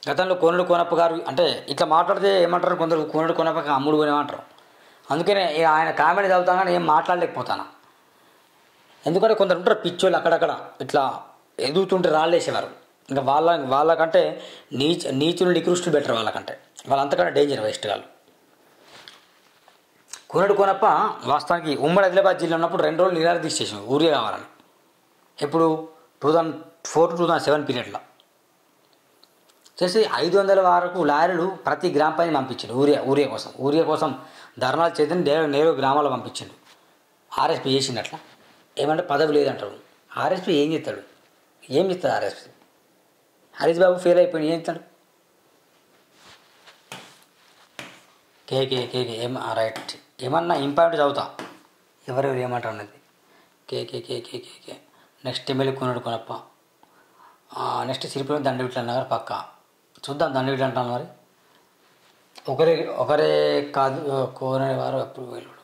గతంలో కోనడు కోనప్ప గారు అంటే ఇట్లా మాట్లాడితే ఏమంటారు కొందరు, కోనడు కోనప్పకి అమ్ముడు పోయినామంటారు. అందుకనే ఆయన కామెడీ చదువుతాను కానీ ఏం మాట్లాడలేకపోతాను. ఎందుకంటే కొందరు ఉంటారు పిచ్చోళ్ళు అక్కడక్కడ ఇట్లా ఎదుగుతుంటే రాళ్ళేసేవారు. ఇంకా వాళ్ళకంటే నీచులు నికృష్టులు బెటర్ వాళ్ళకంటే. వాళ్ళంతకంటే డేంజర్ వేస్ట్ వాళ్ళు. కోనడు కోనప్ప వాస్తవానికి ఉమ్మడి ఆదిలాబాద్ జిల్లా ఉన్నప్పుడు 2 రోజులు నిరాదీక్ష చేసాం యూరియా కావాలని. ఎప్పుడు 2004 to 2007 పీరియడ్లో చేసి 500 వరకు లారీలు ప్రతి గ్రామ పైన పంపించాడు యూరియా కోసం ధర్నాలు చేద్దని నేరు గ్రామాల్లో పంపించిండు. ఆర్ఎస్పీ చేసిండు అట్లా. ఏమంటే పదవి లేదంటాడు. ఆర్ఎస్పీ ఏం చేస్తాడు? ఏం చేస్తాడు ఆర్ఎస్పీ? హరీష్ బాబు ఫెయిల్ అయిపోయి ఏం చేస్తాడు? కేకే రైట్. ఏమన్నా ఇంపార్టెంట్ చదువుతా ఎవరెవరు ఏమంటారు అన్నది. కేకే. నెక్స్ట్ ఎమ్మెల్యే కోనడు కోనప్ప. నెక్స్ట్ సిరిపురం దండవిట్ల నగర్ పక్క. చూద్దాం దండవిట్ల అంటాను మరి. ఒకరే కాదు కోనని వారు ఎప్పుడు వెళ్ళాడు.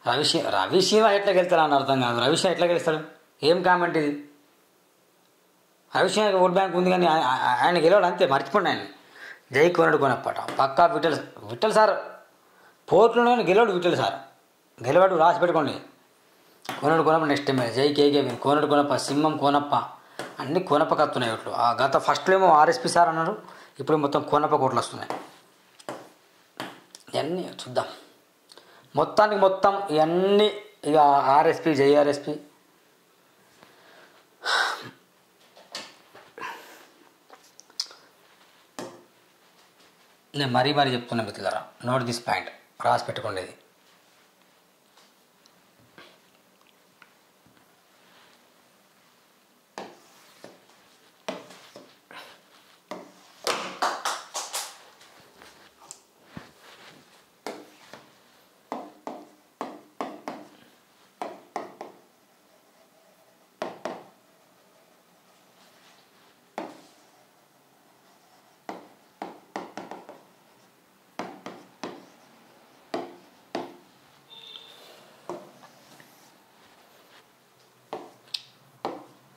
రవిశివ ఎట్లా గెలుస్తాడు అని అర్థం కాదు. రవిశివ ఎట్లా గెలుస్తాడు? ఏం కామెంట్ ఇది? రవిశివ ఓట్ బ్యాంక్ ఉంది కానీ ఆయన గెలవాడు అంతే, మర్చిపోండి ఆయన. జై కోనడు కోనప్పట పక్కా. విఠల్ సార్ పోర్టులో గెలవాడు. విఠల్ సార్ గెలవాడు, రాసి పెట్టుకోండి. కోనడు కోనప్ప నెక్స్ట్ ఎమ్మెల్యే. జై కేకే. కోనడు కోనప్ప, సింహం కోనప్ప, అన్ని కోనప్ప కత్తున్నాయి ఓట్లు. గత ఫస్ట్లో ఏమో ఆర్ఎస్పీ సార్ అన్నారు, ఇప్పుడు మొత్తం కోనప్ప కోట్లు వస్తున్నాయి. ఇవన్నీ చూద్దాం. మొత్తం ఇవన్నీ ఇక ఆర్ఎస్పీ, జై ఆర్ఎస్పీ. నేను మరీ చెప్తున్నా మిత్రులారా, నోట్ దిస్ పాయింట్, రాసి పెట్టుకోండి.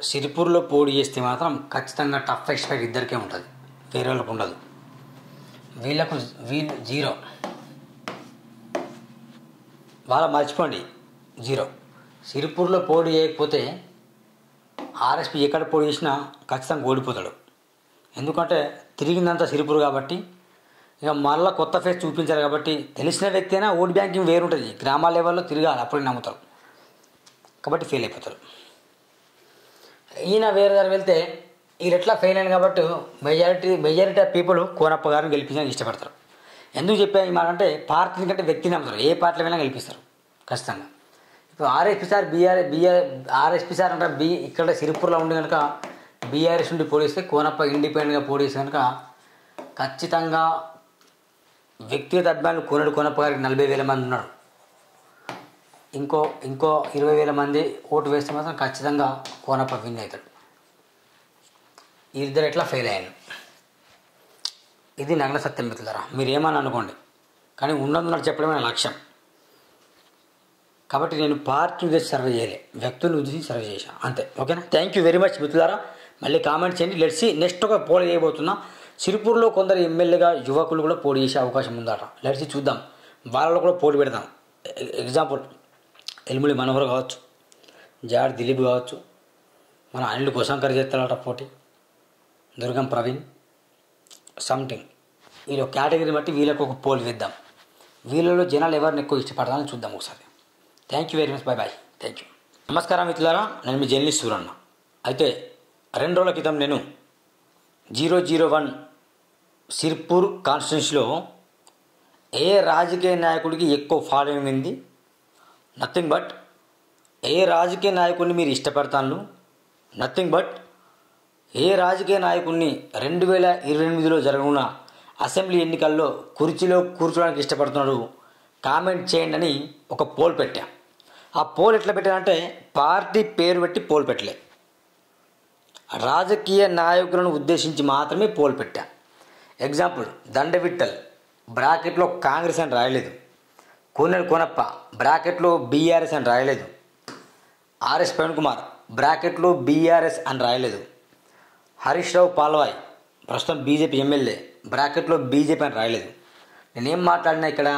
సిరిపూర్లో పోటీ చేస్తే మాత్రం ఖచ్చితంగా టఫ్ ఎక్స్పెక్ట్ ఇద్దరికే ఉంటుంది, వేరే వాళ్ళకు ఉండదు. వీళ్ళు జీరో. వాళ్ళ మర్చిపోండి, జీరో. సిరిపూర్లో పోటీ చేయకపోతే ఆర్ఎస్పీ ఎక్కడ పోటీ చేసినా ఖచ్చితంగా ఓడిపోతాడు. ఎందుకంటే తిరిగిందంతా సిరిపూర్ కాబట్టి ఇక మళ్ళీ కొత్త ఫేస్ చూపించారు కాబట్టి తెలిసిన వ్యక్తి అయినా ఓట్ బ్యాంకింగ్ వేరుంటుంది. గ్రామాల లెవెల్లో తిరగాలి, అప్పుడే నమ్ముతారు. కాబట్టి ఫెయిల్ అయిపోతారు. ఈయన వేరే దారి వెళ్తే వీళ్ళు ఎట్లా ఫెయిల్ అయింది కాబట్టి మెజారిటీ ఆఫ్ పీపుల్ కోనప్ప గారిని గెలిపించడానికి ఇష్టపడతారు. ఎందుకు చెప్పాను ఈ మాట అంటే పార్టీ కంటే వ్యక్తిని నమ్ముతారు. ఏ పార్టీలో అయినా గెలిపిస్తారు ఖచ్చితంగా. ఇప్పుడు ఆర్ఎస్పీ సార్ ఆర్ఎస్పీ సార్ అంటే ఇక్కడ సిరిపూర్లో ఉండి కనుక బీఆర్ఎస్ నుండి పోటీ చేస్తే కోనప్ప ఇండిపెండెంట్గా పోటీ చేస్తే కనుక ఖచ్చితంగా వ్యక్తిగత అభిమానులు కోనప్ప గారికి 40,000 మంది ఉన్నారు. ఇంకో 20,000 మంది ఓటు వేస్తే మాత్రం ఖచ్చితంగా కోనప్ప విన్ అవుతాడు. ఇద్దరు ఎట్లా ఫెయిల్ అయ్యాను. ఇది నగ్న సత్యం మిత్రులారా. మీరు ఏమని అనుకోండి, కానీ ఉన్నది చెప్పడమే నా లక్ష్యం. కాబట్టి నేను పార్టీని ఉద్దేశించి సర్వే చేయలే, వ్యక్తులను ఉద్దేశించి సర్వే చేశాను అంతే. ఓకేనా? థ్యాంక్ యూ వెరీ మచ్ మిత్రులారా. మళ్ళీ కామెంట్ చేయండి. లెట్స్ నెక్స్ట్ ఒక పోల్ చేయబోతున్నా. సిరిపూర్లో కొందరు ఎమ్మెల్యేగా యువకులు కూడా పోటీ చేసే అవకాశం ఉందట. లెట్స్ చూద్దాం, వాళ్ళలో కూడా పోటీ పెడదాం. ఎగ్జాంపుల్ ఎల్ముడి మనోహర్ కావచ్చు, జాడ్ దిలీప్ కావచ్చు, మన అనిల్ కోశంకర్ చేస్తారట పోటీ, దుర్గం ప్రవీణ్, సంథింగ్. వీళ్ళు కేటగిరీ బట్టి వీళ్ళకు ఒక పోల్ వేద్దాం. వీళ్ళలో జనాలు ఎవరిని ఎక్కువ ఇష్టపడతారని చూద్దాం ఒకసారి. Thank you very much. Bye. Thank you. నమస్కారం మిత్రులారా, నేను మీ జర్నలిస్ట్ సూరన్న. అయితే 2 రోజుల క్రితం నేను 001 సిర్పూర్ కాన్స్టిట్యున్సీలో ఏ రాజకీయ నాయకుడికి ఎక్కువ ఫాలోయింగ్ ఉంది, నథింగ్ బట్ ఏ రాజకీయ నాయకుడిని మీరు ఇష్టపడతాను, నథింగ్ బట్ ఏ రాజకీయ నాయకుడిని 2028లో జరగనున్న అసెంబ్లీ ఎన్నికల్లో కుర్చీలో కూర్చోడానికి ఇష్టపడుతున్నాడు కామెంట్ చేయండి అని ఒక పోల్ పెట్టా. ఆ పోల్ ఎట్లా పెట్టానంటే పార్టీ పేరు పెట్టి పోల్ పెట్టలే, రాజకీయ నాయకులను ఉద్దేశించి మాత్రమే పోల్ పెట్టా. ఎగ్జాంపుల్, దండవిట్టల్ బ్రాకెట్లో కాంగ్రెస్ అని రాయలేదు, కోనేరు కోనప్ప బ్రాకెట్లో బీఆర్ఎస్ అని రాయలేదు, ఆర్ఎస్ ప్రవీణ్ కుమార్ బ్రాకెట్లో బీఆర్ఎస్ అని రాయలేదు, హరీష్ రావు పాల్వాయ్ ప్రస్తుతం బీజేపీ ఎమ్మెల్యే బ్రాకెట్లో బీజేపీ అని రాయలేదు. నేనేం మాట్లాడినా ఇక్కడ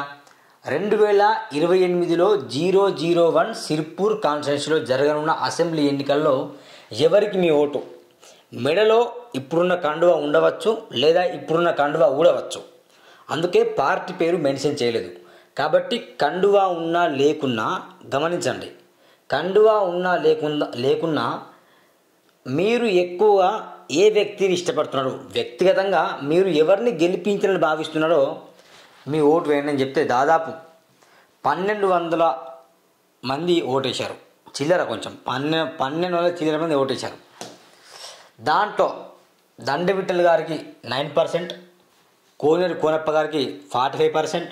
2028లో 001 సిర్పూర్ కాన్స్టిట్యున్సీలో జరగనున్న అసెంబ్లీ ఎన్నికల్లో ఎవరికి మీ ఓటు? మెడలో ఇప్పుడున్న కండువా ఉండవచ్చు, లేదా ఇప్పుడున్న కండువా ఊడవచ్చు. అందుకే పార్టీ పేరు మెన్షన్ చేయలేదు. కాబట్టి కండువా ఉన్నా లేకున్నా గమనించండి, కండువా ఉన్నా లేకున్నా మీరు ఎక్కువగా ఏ వ్యక్తిని ఇష్టపడుతున్నారో, వ్యక్తిగతంగా మీరు ఎవరిని గెలిపించాలని భావిస్తున్నారో మీ ఓటు వేయండి అని చెప్తే దాదాపు 1200 మంది ఓటేశారు. చిల్లర కొంచెం 1200 చిల్లర మంది ఓటేశారు. దాంట్లో దండవిట్టల్ గారికి 9%, కోనేరు కోనప్ప గారికి 45%,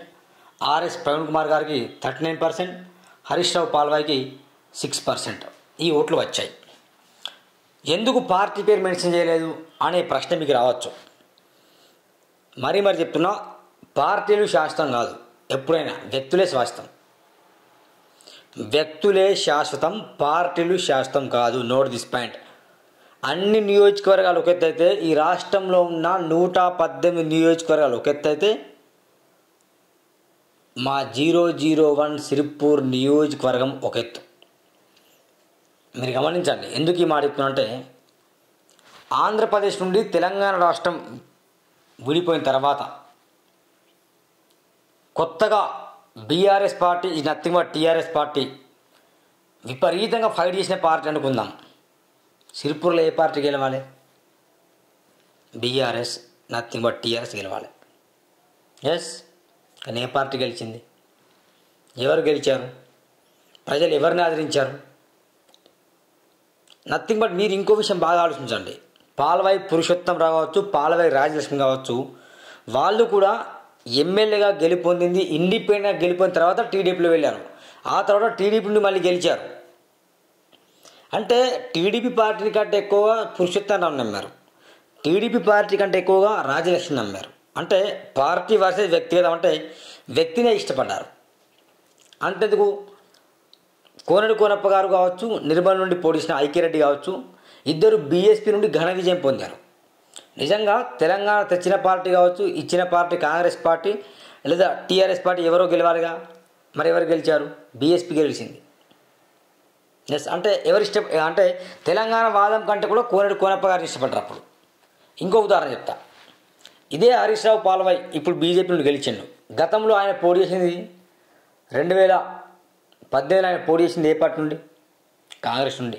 ఆర్ఎస్ ప్రవీణ్ కుమార్ గారికి 39%, హరీష్ రావు పాల్వాయ్కి 6% ఈ ఓట్లు వచ్చాయి. ఎందుకు పార్టీ పేరు మెన్షన్ చేయలేదు అనే ప్రశ్న మీకు రావచ్చు. మరి చెప్తున్నా, పార్టీలు శాశ్వతం కాదు, ఎప్పుడైనా వ్యక్తులే శాశ్వతం. వ్యక్తులే శాశ్వతం, పార్టీలు శాశ్వతం కాదు. Note this point. అన్ని నియోజకవర్గాలు ఒక ఎత్తు అయితే, ఈ రాష్ట్రంలో ఉన్న 118 నియోజకవర్గాలు ఒక ఎత్తు అయితే, మా 001 సిర్పూర్ నియోజకవర్గం ఒక ఎత్తు. మీరు గమనించండి, ఎందుకు ఈ మాట చెప్తున్నా అంటే, ఆంధ్రప్రదేశ్ నుండి తెలంగాణ రాష్ట్రం విడిపోయిన తర్వాత కొత్తగా బీఆర్ఎస్ పార్టీ ఈ నథింగ్ బట్ టీఆర్ఎస్ పార్టీ విపరీతంగా ఫైట్ చేసిన పార్టీ అనుకుందాం. సిర్పూర్లో ఏ పార్టీ గెలవాలి? బీఆర్ఎస్, నథింగ్ బట్ టీఆర్ఎస్ గెలవాలి. ఎస్, కానీ ఏ పార్టీ గెలిచింది? ఎవరు గెలిచారు? ప్రజలు ఎవరిని ఆదరించారు? Nothing but. మీరు ఇంకో విషయం బాగా ఆలోచించండి. పాల్వాయి పురుషోత్తం రావు కావచ్చు, పాల్వాయి రాజలక్ష్మి కావచ్చు, వాళ్ళు కూడా ఎమ్మెల్యేగా గెలుపొందింది, ఇండిపెండెంట్గా గెలిపోయిన తర్వాత టీడీపీలో వెళ్ళారు. ఆ తర్వాత టీడీపీ నుండి మళ్ళీ గెలిచారు. అంటే టీడీపీ పార్టీ కంటే ఎక్కువగా పురుషోత్తం రావు నమ్మారు, టీడీపీ పార్టీ కంటే ఎక్కువగా రాజలక్ష్మి నమ్మారు. అంటే పార్టీ వర్సెస్ వ్యక్తిగతం, అంటే వ్యక్తినే ఇష్టపడ్డారు. అంతెందుకు, కోనేరు కోనప్ప గారు కావచ్చు, నిర్మల్ నుండి పోటీ చేసిన ఐక్యరెడ్డి కావచ్చు, ఇద్దరు బీఎస్పీ నుండి ఘన విజయం పొందారు. నిజంగా తెలంగాణ తెచ్చిన పార్టీ కావచ్చు, ఇచ్చిన పార్టీ కాంగ్రెస్ పార్టీ లేదా టీఆర్ఎస్ పార్టీ ఎవరో గెలవాలిగా. మరి ఎవరు గెలిచారు? బీఎస్పీ గెలిచింది. ఎస్, అంటే ఎవరు అంటే తెలంగాణ వాదం కంటే కూడా కోనేరు కోనప్ప గారిని ఇష్టపడ్డారు. అప్పుడు ఇంకో ఉదాహరణ చెప్తా. ఇదే హరీష్ రావు పాల్వాయ్ ఇప్పుడు బీజేపీ నుండి గెలిచిండు. గతంలో ఆయన పోటీ చేసింది 2018 ఆయన పోటీ చేసింది ఏ పార్టీ నుండి? కాంగ్రెస్ నుండి.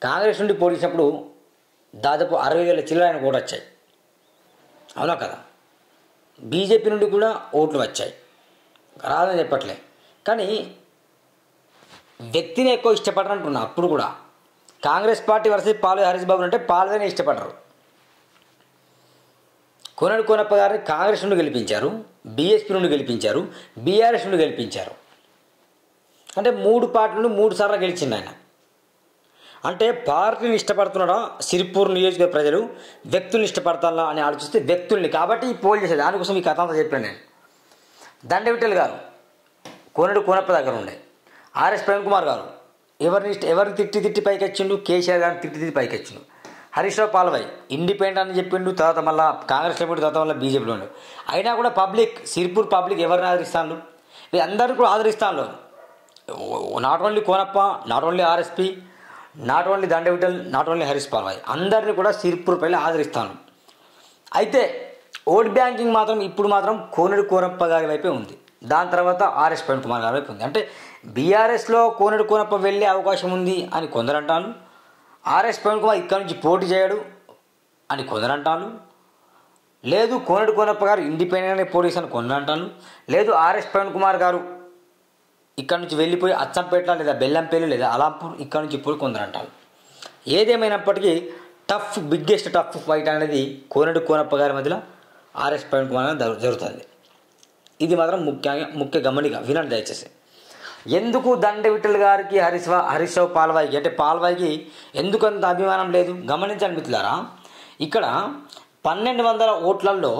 కాంగ్రెస్ నుండి పోటీ చేసినప్పుడు దాదాపు 60,000 చిల్లర ఆయన ఓటు వచ్చాయి, అవునా కదా? బీజేపీ నుండి కూడా ఓట్లు వచ్చాయి, రాదని చెప్పట్లే. కానీ వ్యక్తిని ఎక్కువ ఇష్టపడరంటున్నా. అప్పుడు కూడా కాంగ్రెస్ పార్టీ వర్సెస్ పాల్వాయి హరీష్ బాబు అంటే పాల్వాయినే ఇష్టపడరు. కోనేరు కోనప్ప గారిని కాంగ్రెస్ నుండి గెలిపించారు, బీఎస్పీ నుండి గెలిపించారు, బీఆర్ఎస్ నుండి గెలిపించారు. అంటే 3 పార్టీల నుండి 3 సార్లు గెలిచింది ఆయన. అంటే పార్టీని ఇష్టపడుతున్నాడా సిర్పూర్ నియోజకవర్గ ప్రజలు, వ్యక్తుల్ని ఇష్టపడతారా అని ఆలోచిస్తే వ్యక్తుల్ని. కాబట్టి ఈ పోల్ చేసేది దానికోసం ఈ కథ అంతా చెప్పాను నేను. దండవిట్టల్ గారు కోనేరు కోనప్ప దగ్గర ఉండే, ఆర్ఎస్ ప్రవీణ్ కుమార్ గారు ఎవరిని తిట్టి పైకి వచ్చిండు? కేసీఆర్ గారిని తిట్టి పైకి వచ్చిండు. హరీష్ రావు పాల్వాయ్ ఇండిపెండెంట్ అని చెప్పిండు, తర్వాత మళ్ళీ కాంగ్రెస్లో పెట్టి తర్వాత మళ్ళీ బీజేపీలో ఉండు. అయినా కూడా సిర్పూర్ పబ్లిక్ ఎవరిని ఆదరిస్తాను? వీళ్ళందరూ కూడా ఆదరిస్తాను. Not only Konappa, not only RSP, not only Dandavittal, not only Harish Palvai, అందరినీ కూడా సిర్పూర్ పైన ఆదరిస్తాను. అయితే ఓట్ బ్యాంకింగ్ మాత్రం ఇప్పుడు మాత్రం కోనేరు కోనప్ప గారి వైపే ఉంది. దాని తర్వాత ఆర్ఎస్ ప్రవీణ్ కుమార్ గారి వైపు ఉంది. అంటే బీఆర్ఎస్లో కోనేరు కోనప్ప వెళ్ళే అవకాశం ఉంది అని కొందరు అంటాను, ఆర్ఎస్ ప్రవీణ్ కుమార్ ఇక్కడ నుంచి పోటీ చేయడు అని కొందరు అంటాను, లేదు కోనేరు కోనప్ప గారు ఇండిపెండెంట్గానే పోటీ చేస్తాను కొందరు అంటాను, లేదు ఆర్ఎస్ ప్రవీణ్ కుమార్ గారు ఇక్కడ నుంచి వెళ్ళిపోయి అచ్చంపేట లేదా బెల్లంపల్లి లేదా అలాంపూర్ ఇక్కడ నుంచి పోయి కొందరు అంటారు. ఏదేమైనప్పటికీ బిగ్గెస్ట్ టఫ్ ఫైట్ అనేది కోనేటి కోనప్ప గారి మధ్యలో ఆర్ఎస్ ప్రవీణ్ కుమార్ గారు జరుగుతుంది. ఇది మాత్రం ముఖ్య గమనిక, వినండి దయచేసి. ఎందుకు దండే విఠల్ గారికి హరీష్ రావు పాల్వాయికి అంటే పాల్వాయికి ఎందుకు అంత అభిమానం లేదు గమనించండి మిత్రులారా. ఇక్కడ 1200 ఓట్లలో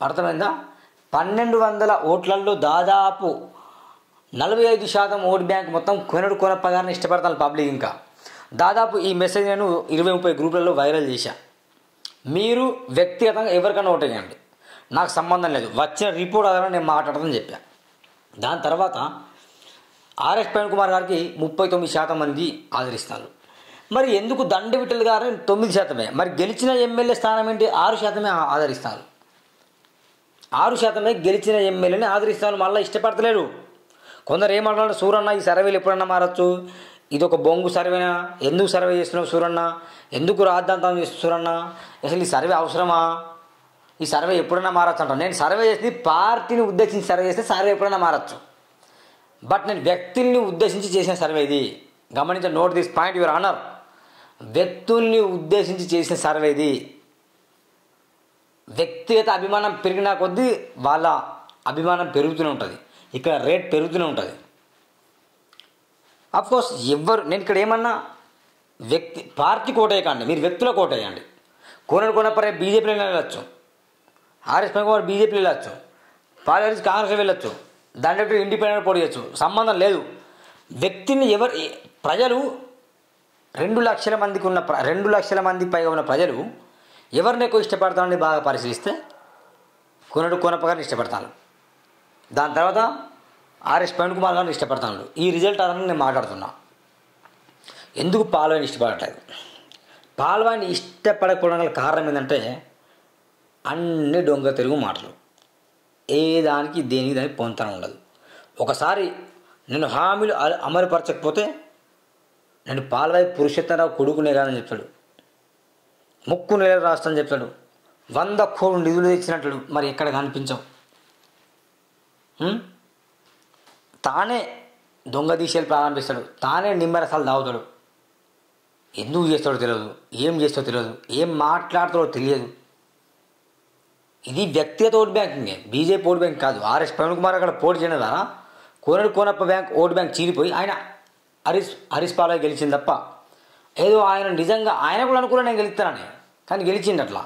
అర్థమైందా, 1200 ఓట్లలో దాదాపు 45% ఓట్ బ్యాంక్ మొత్తం కోనేటి కోనప్ప గారిని ఇష్టపడతాను పబ్లిక్. ఇంకా దాదాపు ఈ మెసేజ్ నేను 20-30 గ్రూపులలో వైరల్ చేశా. మీరు వ్యక్తిగతంగా ఎవరికైనా ఓటేయండి, నాకు సంబంధం లేదు, వచ్చిన రిపోర్ట్ ఆధారంగా నేను మాట్లాడతానని చెప్పా. దాని తర్వాత ఆర్ఎస్ ప్రవీణ్ కుమార్ గారికి 39% మంది ఆదరిస్తారు. మరి ఎందుకు దండే విఠల్ గారు 9%? మరి గెలిచిన ఎమ్మెల్యే స్థానం ఏంటి? 6% ఆదరిస్తారు. 6% గెలిచిన ఎమ్మెల్యేని ఆదరిస్తారు, మళ్ళీ ఇష్టపడతలేరు. కొందరు ఏమంటున్నారు, సూరన్న ఈ సర్వేలు ఎప్పుడన్నా మారచ్చు, ఇది ఒక బొంగు సర్వేనా, ఎందుకు సర్వే చేస్తున్నావు సూరన్న, ఎందుకు రాద్ధాంతం చేస్తున్నావు సూరన్న, అసలు ఈ సర్వే అవసరమా, ఈ సర్వే ఎప్పుడైనా మారచ్చు అంటాను. నేను సర్వే చేసి పార్టీని ఉద్దేశించి సర్వే చేస్తే సర్వే ఎప్పుడైనా మారచ్చు, బట్ నేను వ్యక్తుల్ని ఉద్దేశించి చేసిన సర్వే ఇది. గమనించ, note this point your honour. వ్యక్తుల్ని ఉద్దేశించి చేసిన సర్వే ఇది. వ్యక్తిగత అభిమానం పెరిగిన కొద్దీ వాళ్ళ అభిమానం పెరుగుతూనే ఉంటుంది, ఇక్కడ రేట్ పెరుగుతూనే ఉంటుంది. అఫ్కోర్స్ నేను ఇక్కడ ఏమన్నా పార్టీకి ఓటేయకండి, మీరు వ్యక్తులకు ఓటేయండి. కోనేటి కోనప్ప బీజేపీలో వెళ్ళచ్చు, ఆర్ఎస్ ప్రవీణ్ కుమార్ బీజేపీలో వెళ్ళచ్చు, పార్టీ కాంగ్రెస్ వెళ్ళచ్చు, దాంట్లో ఇండిపెండెంట్ పోటీ చేయొచ్చు, సంబంధం లేదు. వ్యక్తిని ప్రజలు 2 లక్షల మందికి 2 లక్షల మందికి పైగా ఉన్న ప్రజలు ఎవరిని ఎక్కువ ఇష్టపడతానని బాగా పరిశీలిస్తే కోనేటి కోనప్ప గారిని ఇష్టపడతాను, దాని తర్వాత ఆర్ఎస్ ప్రవీణ్ కుమార్ గారిని ఇష్టపడతాను. ఈ రిజల్ట్ ఆధారంగా నేను మాట్లాడుతున్నా. ఎందుకు పాల్వాయిని ఇష్టపడట్లేదు? పాల్వాయిని ఇష్టపడకపోవడం గల కారణం ఏంటంటే అన్ని దొంగ తెలుగు మాటలు, ఏ దానికి దేనికి దానికి పొంతన ఉండదు. ఒకసారి నేను హామీలు అమలుపరచకపోతే నేను పాల్వాయి పురుషోత్తమరావు కొడుకునే కాదని చెప్తాడు, ముక్కు నెల రాష్ట్రం చెప్తాడు, 100 కోట్లు నిధులు తెచ్చినట్లు మరి ఎక్కడ కనిపించవు. తానే దొంగ దీక్షలు ప్రారంభిస్తాడు, తానే నిమ్మరసాలు తాగుతాడు. ఎందుకు చేస్తాడో తెలియదు, ఏం చేస్తాడో తెలియదు, ఏం మాట్లాడుతాడో తెలియదు. ఇది వ్యక్తిగత ఓట్ బ్యాంకింగే, బీజేపీ ఓట్ బ్యాంక్ కాదు. ఆర్ఎస్ ప్రవీణ్ కుమార్ అక్కడ పోటీ చేయడం ద్వారా కోనేటి కోనప్ప ఓట్ బ్యాంక్ చీలిపోయి ఆయన హరీష్ పాల్వాయి గెలిచింది తప్ప ఏదో ఆయన నిజంగా ఆయన కూడా అనుకున్నా నేను గెలుస్తానని, కానీ గెలిచింది అట్లా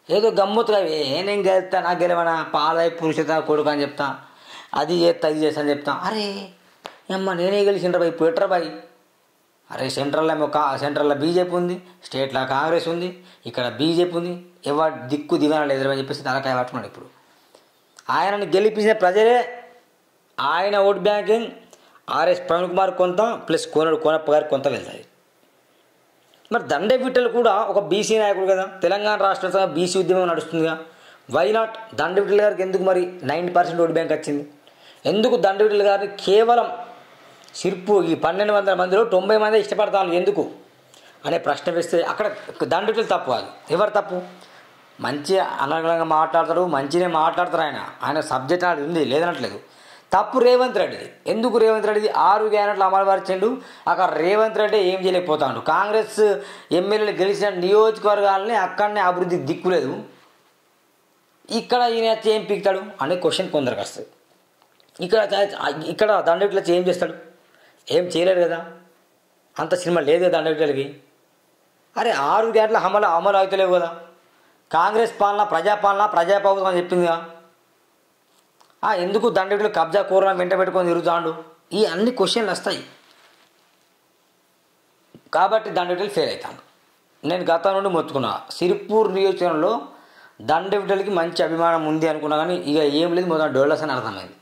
ఏదో గమ్మత్తుగా నేను గెలుస్తా, నాకు గెలవనా, పాల్వాయి పురుషోత్తమ కొడుకు అని చెప్తా, అది చేస్తా ఇది చేస్తా అని చెప్తా. అరే అమ్మ నేనే గెలిచిండ్రా బాయ్, ఇప్పుడు ఎట్రా బాయ్, అరే సెంట్రల్లో బీజేపీ ఉంది, స్టేట్లో కాంగ్రెస్ ఉంది, ఇక్కడ బీజేపీ ఉంది, ఎవరు దిక్కు దిగాన లేదు అని చెప్పేసి తలకాయ పట్టుకున్నాడు. ఇప్పుడు ఆయనని గెలిపించిన ప్రజలే, ఆయన vote banking RS Praveen Kumar కొంత ప్లస్ కోనేటి కోనప్ప గారికి కొంత వెళ్తాయి. మరి దండే విఠల్ కూడా ఒక బీసీ నాయకుడు కదా, తెలంగాణ రాష్ట్రంలో బీసీ ఉద్యమం నడుస్తుందిగా, వై నాట్ దండే విఠల్ గారికి ఎందుకు మరి 90% ఓట్ బ్యాంక్ వచ్చింది? ఎందుకు దండే విఠల్ గారిని కేవలం సిర్పూర్ ఈ 1200 మందిలో 90 మంది ఇష్టపడతాను ఎందుకు అనే ప్రశ్న వేస్తే అక్కడ దండే విఠల్ తప్పు కాదు. ఎవరు తప్పు? మంచి అనర్గళంగా మాట్లాడతాడు, మంచినే మాట్లాడతారు, ఆయన సబ్జెక్ట్ అనేది ఉంది లేదనట్లేదు. తప్పు రేవంత్ రెడ్డిది. ఎందుకు రేవంత్ రెడ్డిది 6 గ్యారెంట్లు అమలుపరిచిండు, అక్కడ రేవంత్ రెడ్డి ఏం చేయలేకపోతాడు. కాంగ్రెస్ ఎమ్మెల్యేలు గెలిచిన నియోజకవర్గాలని అక్కడనే అభివృద్ధి దిక్కులేదు, ఇక్కడ ఈయన వచ్చి ఏం పీకుతాడు అనే క్వశ్చన్ కొందరికి వస్తుంది. ఇక్కడ దండే విఠల్ వచ్చి ఏం చేస్తాడు? ఏం చేయలేడు కదా, అంత సినిమా లేదు కదా దండే విఠల్కి. అరే 6 గ్యారెంట్లు అమలు అవుతలేవు కదా, కాంగ్రెస్ పాలన ప్రజాప్రభుత్వం అని చెప్పిందిగా, ఎందుకు దండే విఠల్ కబ్జా కూరలను వెంట పెట్టుకొని తిరుగుతాడు? ఈ అన్ని క్వశ్చన్లు వస్తాయి. కాబట్టి దండే విఠల్ ఫెయిల్ అవుతాను. నేను గతం నుండి మొత్తుకున్నా, సిర్పూర్ నియోజకవర్గంలో దండే విఠల్కి మంచి అభిమానం ఉంది అనుకున్నా, కానీ ఇక ఏం లేదు, మొత్తం డోలర్స్ అని అర్థమైంది.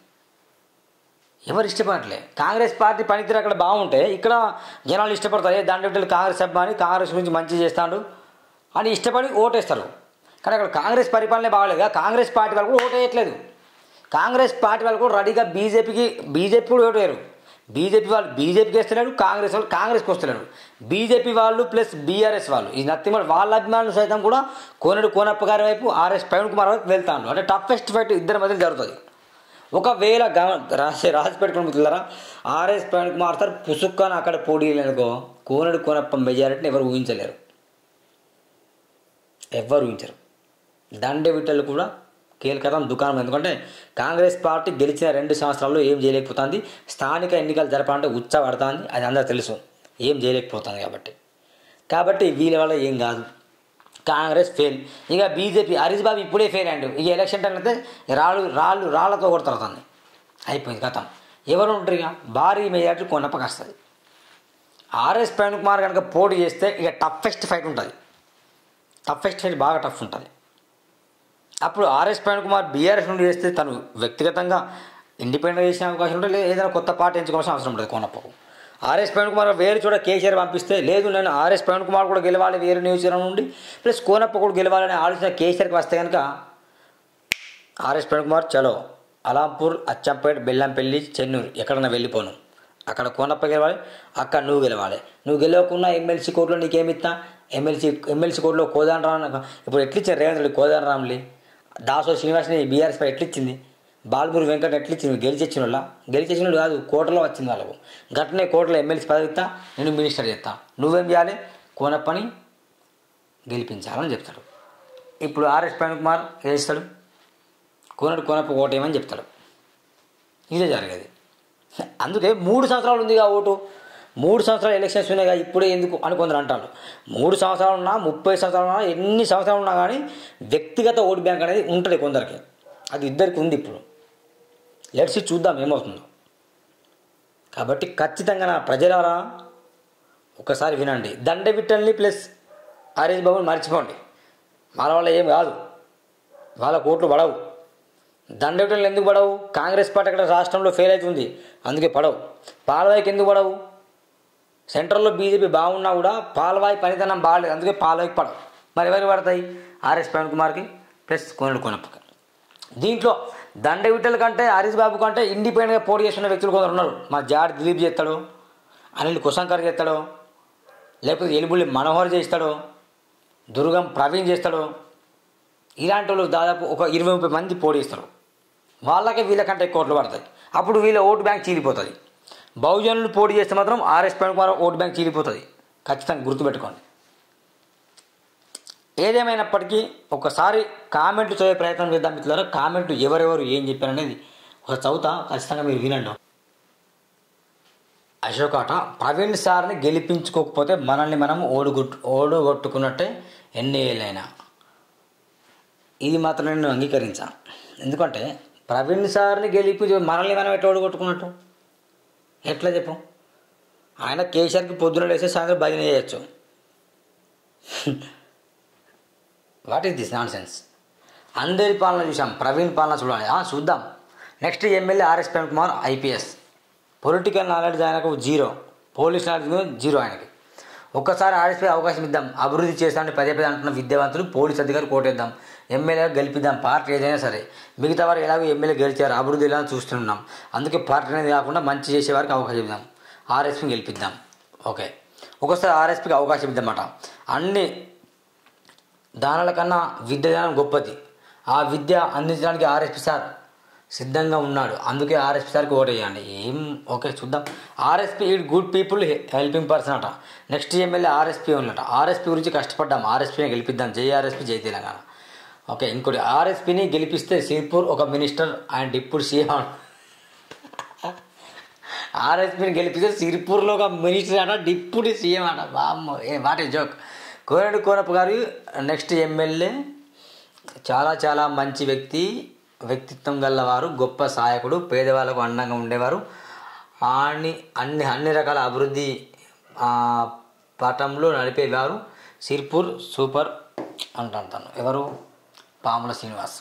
ఎవరు ఇష్టపడలే. కాంగ్రెస్ పార్టీ పనితీరు అక్కడ బాగుంటే ఇక్కడ జనాలు ఇష్టపడతారు, దండే విఠల్ కాంగ్రెస్ అభిమాని, కాంగ్రెస్ గురించి మంచి చేస్తాడు అని ఇష్టపడి ఓటేస్తారు. కానీ అక్కడ కాంగ్రెస్ పరిపాలనే బాగలేదుగా, కాంగ్రెస్ పార్టీ వాళ్ళు కూడా ఓటేయట్లేదు. కాంగ్రెస్ పార్టీ వాళ్ళు కూడా రెడీగా బీజేపీ కూడా ఓటేయరు. బీజేపీ వాళ్ళు బీజేపీకి వేస్తలేరు, కాంగ్రెస్ వాళ్ళు కాంగ్రెస్కి వస్తలేరు. బీజేపీ వాళ్ళు ప్లస్ బీఆర్ఎస్ వాళ్ళు ఈ నథింగ్ వాళ్ళ అభిమానులు సైతం కూడా కోనేటి కోనప్ప గారి వైపు ఆర్ఎస్ ప్రవీణ్ కుమార్ వైపు వెళ్తాను. అంటే టఫెస్ట్ ఫైట్ ఇద్దరి మధ్య జరుగుతుంది. ఒకవేళ రాసి పెట్టుకుని మిత్రులారా, ఆర్ఎస్ ప్రవీణ్ కుమార్ సార్ పుసుక్కని అక్కడ పోటీ అనుకో, కోనేటి కోనప్ప మెజారిటీని ఎవరు ఊహించలేరు. ఎవ్వరు ఊహించరు. దండే విట్టలు కూడా కీలకతం దుకాణం. ఎందుకంటే కాంగ్రెస్ పార్టీ గెలిచిన 2 సంవత్సరాల్లో ఏం చేయలేకపోతుంది. స్థానిక ఎన్నికలు జరపాలంటే ఉచ్చబడుతుంది, అది అందరూ తెలుసు. ఏం చేయలేకపోతుంది కాబట్టి వీళ్ళ వల్ల ఏం కాదు. కాంగ్రెస్ ఫెయిల్. ఇక బీజేపీ హరీష్ బాబు ఇప్పుడే ఫెయిల్ అండి. ఇక ఎలక్షన్ టైం అయితే రాళ్లతో కొడతారు. అయిపోయింది కథం. ఎవరు ఉంటారు ఇక? భారీ మెజార్టీ కొన్నప్పకి వస్తుంది. ఆర్ఎస్ ప్రవీణ్ కుమార్ కనుక పోటీ చేస్తే ఇక టఫెస్ట్ ఫైట్ ఉంటుంది. టఫెస్ట్ ఫైట్ బాగా టఫ్ ఉంటుంది. అప్పుడు ఆర్ఎస్ ప్రవీణ్ కుమార్ బీఆర్ఎస్ నుండి చేస్తే తను వ్యక్తిగతంగా ఇండిపెండెంట్ చేసే అవకాశం ఉంటుంది, ఏదైనా కొత్త పార్టీ ఎంచుకోవాల్సిన అవసరం ఉంటుంది కొన్నప్పకు. ఆర్ఎస్ ప్రవీణ్ కుమార్ వేరే చోట కేసీఆర్ పంపిస్తే, లేదు నేను ఆర్ఎస్ ప్రవీణ్ కుమార్ కూడా గెలవాలి వేరే నియోజకవర్గం నుండి, ప్లస్ కోనప్ప కూడా గెలవాలనే ఆలోచన కేసీఆర్కి వస్తే కనుక ఆర్ఎస్ ప్రవీణ్ కుమార్ చలో అలాంపూర్, అచ్చంపేట, బెల్లంపల్లి, చెన్నూరు ఎక్కడన్నా వెళ్ళిపోను, అక్కడ కోనప్ప గెలవాలి, అక్కడ నువ్వు గెలవాలి. నువ్వు గెలవకుండా ఎమ్మెల్సీ కోర్టులో నీకేమిస్తా? ఎమ్మెల్సీ కోర్టులో కోదండరామ్ ఇప్పుడు ఎట్లిచ్చారు రేవంత్ రెడ్డి కోదండరామ్ని, దాసో శ్రీనివాస్ని బీఆర్ఎస్పై ఎట్లిచ్చింది, బాలమూరి వెంకట ఎట్లిచ్చింది, గెలిచేసిన వాళ్ళు కాదు, కోటలో వచ్చింది వాళ్ళకు. గట్లనే కోటలో ఎమ్మెల్సీ పదవి ఇస్తా, నేను మినిస్టర్ చేస్తా, నువ్వేం చేయాలి? కోనప్పని గెలిపించాలని చెప్తాడు. ఇప్పుడు ఆర్ఎస్ ప్రవీణ్ కుమార్ ఏం చేస్తాడు? కోనప్ప ఓటేమని చెప్తాడు. ఇదే జరిగేది. అందుకే 3 సంవత్సరాలు ఉందిగా ఓటు, 3 సంవత్సరాలు ఎలక్షన్స్ ఉన్నాయిగా, ఇప్పుడే ఎందుకు అని కొందరు అంటారు. 3 సంవత్సరాలు ఉన్నా, 30 సంవత్సరాలు ఉన్నా, ఎన్ని సంవత్సరాలు ఉన్నా కానీ వ్యక్తిగత ఓటు బ్యాంక్ అనేది ఉంటుంది కొందరికి. అది ఇద్దరికి ఉంది. ఇప్పుడు లెట్స్ చూద్దాం ఏమవుతుందో. కాబట్టి ఖచ్చితంగా నా ప్రజలారా ఒకసారి వినండి. దండబిట్టల్ని ప్లస్ హరీష్ బాబుని మర్చిపోండి. వాళ్ళ వల్ల ఏం కాదు, వాళ్ళ ఓట్లు పడవు. దండబిట్టలు ఎందుకు పడవు? కాంగ్రెస్ పార్టీ అక్కడ రాష్ట్రంలో ఫెయిల్ అవుతుంది, అందుకే పడవు. పాల్వాయికి ఎందుకు పడవు? సెంట్రల్లో బీజేపీ బాగున్నా కూడా పాల్వాయి పనితనం బాగలేదు, అందుకే పాల్వాయికి పడవు. మరి ఎవరికి పడతాయి? ఆర్ఎస్ ప్రవీణ్ కుమార్కి ప్లస్ కోనప్పకి. దీంట్లో దండవిట్టల కంటే హరీష్ బాబు కంటే ఇండిపెండెంట్గా పోటీ చేస్తున్న వ్యక్తులు కొందరు ఉన్నారు. మా జాడి దిలీప్ చేస్తాడు, అనిల్ కుశంకర్ చేస్తాడు, లేకపోతే ఎలుబుల్లి మనోహర్ చేస్తాడు, దుర్గం ప్రవీణ్ చేస్తాడు. ఇలాంటి వాళ్ళు దాదాపు ఒక 20-30 మంది పోటీ చేస్తారు. వాళ్ళకే వీళ్ళకంటే ఎక్కువ ఓట్లు పడతాయి. అప్పుడు వీళ్ళ ఓటు బ్యాంక్ చీలిపోతుంది. బహుజనులు పోటీ చేస్తే మాత్రం RS Praveen Kumar vote bank చీలిపోతుంది. ఖచ్చితంగా గుర్తుపెట్టుకోండి. ఏదేమైనప్పటికీ ఒకసారి కామెంట్లు చదివే ప్రయత్నం చేద్దాం మిత్రులారా. కామెంట్లు ఎవరెవరు ఏం చెప్పారనేది ఒక చదువుతా, ఖచ్చితంగా మీరు వినండి. అశోకాట ప్రవీణ్ సార్ని గెలిపించుకోకపోతే మనల్ని మనం ఓడగొట్టుకున్నట్టే ఎన్ని ఏళ్ళైనా. ఇది మాత్రం నేను అంగీకరించాను. ఎందుకంటే ప్రవీణ్ సార్ని గెలిపించి మనల్ని మనం ఎట్లా ఓడగొట్టుకున్నట్టు ఎట్లా చెప్పు? ఆయన కేసీఆర్కి పొద్దున లేస్తే సాయంత్రం భజన చేయొచ్చు. What is this non sense? అందరి పాలన చూసాం, ప్రవీణ్ పాలన చూడాలి. చూద్దాం. Next MLA RS Praveen Kumar IPS. Political knowledge ఆయనకు 0, పోలీస్ నాలెడ్జ్ 0 ఆయనకి. ఒక్కసారి ఆర్ఎస్పీ అవకాశం ఇద్దాం, అభివృద్ధి చేస్తామని పదే అంటున్న విద్యావంతులు పోలీస్ అధికారులు కోటేద్దాం, ఎమ్మెల్యేగా గెలిపిద్దాం. పార్టీ ఏదైనా సరే, మిగతా వారు ఎలాగో ఎమ్మెల్యే గెలిచారు, అభివృద్ధి ఎలా చూస్తున్నాం. అందుకే పార్టీ అనేది కాకుండా మంచి చేసేవారికి అవకాశం ఇద్దాం, ఆర్ఎస్పీని గెలిపిద్దాం. ఓకే, ఒకసారి ఆర్ఎస్పీకి అవకాశం ఇద్దామట. అన్ని దానాల కన్నా విద్య దానం గొప్పది. ఆ విద్య అందించడానికి ఆర్ఎస్పీ సార్ సిద్ధంగా ఉన్నాడు. అందుకే ఆర్ఎస్పీ సార్కి ఓటేయండి. ఓకే చూద్దాం. RSP good people helping person అట. నెక్స్ట్ ఎమ్మెల్యే ఆర్ఎస్పీ ఉన్నట. ఆర్ఎస్పీ గురించి కష్టపడ్డాం, ఆర్ఎస్పీని గెలిపిద్దాం. జై ఆర్ఎస్పీ, జై తెలంగాణ. ఓకే, ఇంకోటి ఆర్ఎస్పీని గెలిపిస్తే సిర్పూర్ ఒక మినిస్టర్ అండ్ డిప్యూటీ సీఎం. ఆర్ఎస్పీని గెలిపిస్తే సిర్పూర్లో ఒక మినిస్టర్ అట, డిప్యూటీ సీఎం అట. బామ్మ, వాట్ ఏ జోక్. కోనప్ప గారు నెక్స్ట్ ఎమ్మెల్యే. చాలా చాలా మంచి వ్యక్తిత్వం గలవారు, గొప్ప సహాయకుడు, పేదవాళ్ళకు అండంగా ఉండేవారు, అన్ని రకాల అభివృద్ధి పటంలో నడిపేవారు. సిర్పూర్ సూపర్ అంటాను. ఎవరు? పాముల శ్రీనివాస్.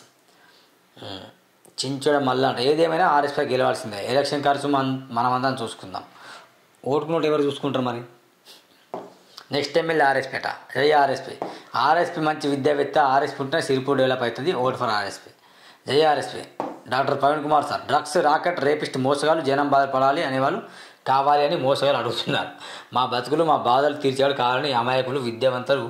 చించడం మళ్ళీ అంట. ఏదేమైనా ఆర్ఎస్పీ గెలవాల్సిందే. ఎలక్షన్ ఖర్చు మనమందరం చూసుకుందాం. ఓటుకున్నట్టు ఎవరు చూసుకుంటారు మరి? నెక్స్ట్ ఎమ్మెల్యే ఆర్ఎస్పీ అట. జై ఆర్ఎస్పీ. ఆర్ఎస్పీ మంచి విద్యావేత్త. ఆర్ఎస్పీ ఉంటే సిర్పూర్ డెవలప్ అవుతుంది. Vote for RSP. జై RSP. Doctor Praveen Kumar sir. Drugs racket rapist మోసగాలు జనం బాధపడాలి అనేవాళ్ళు కావాలి అని మోసగాలు అడుగుతున్నారు. మా బతుకులు మా బాధలు తీర్చేవాడు కావాలని అమాయకులు, విద్యావంతులు,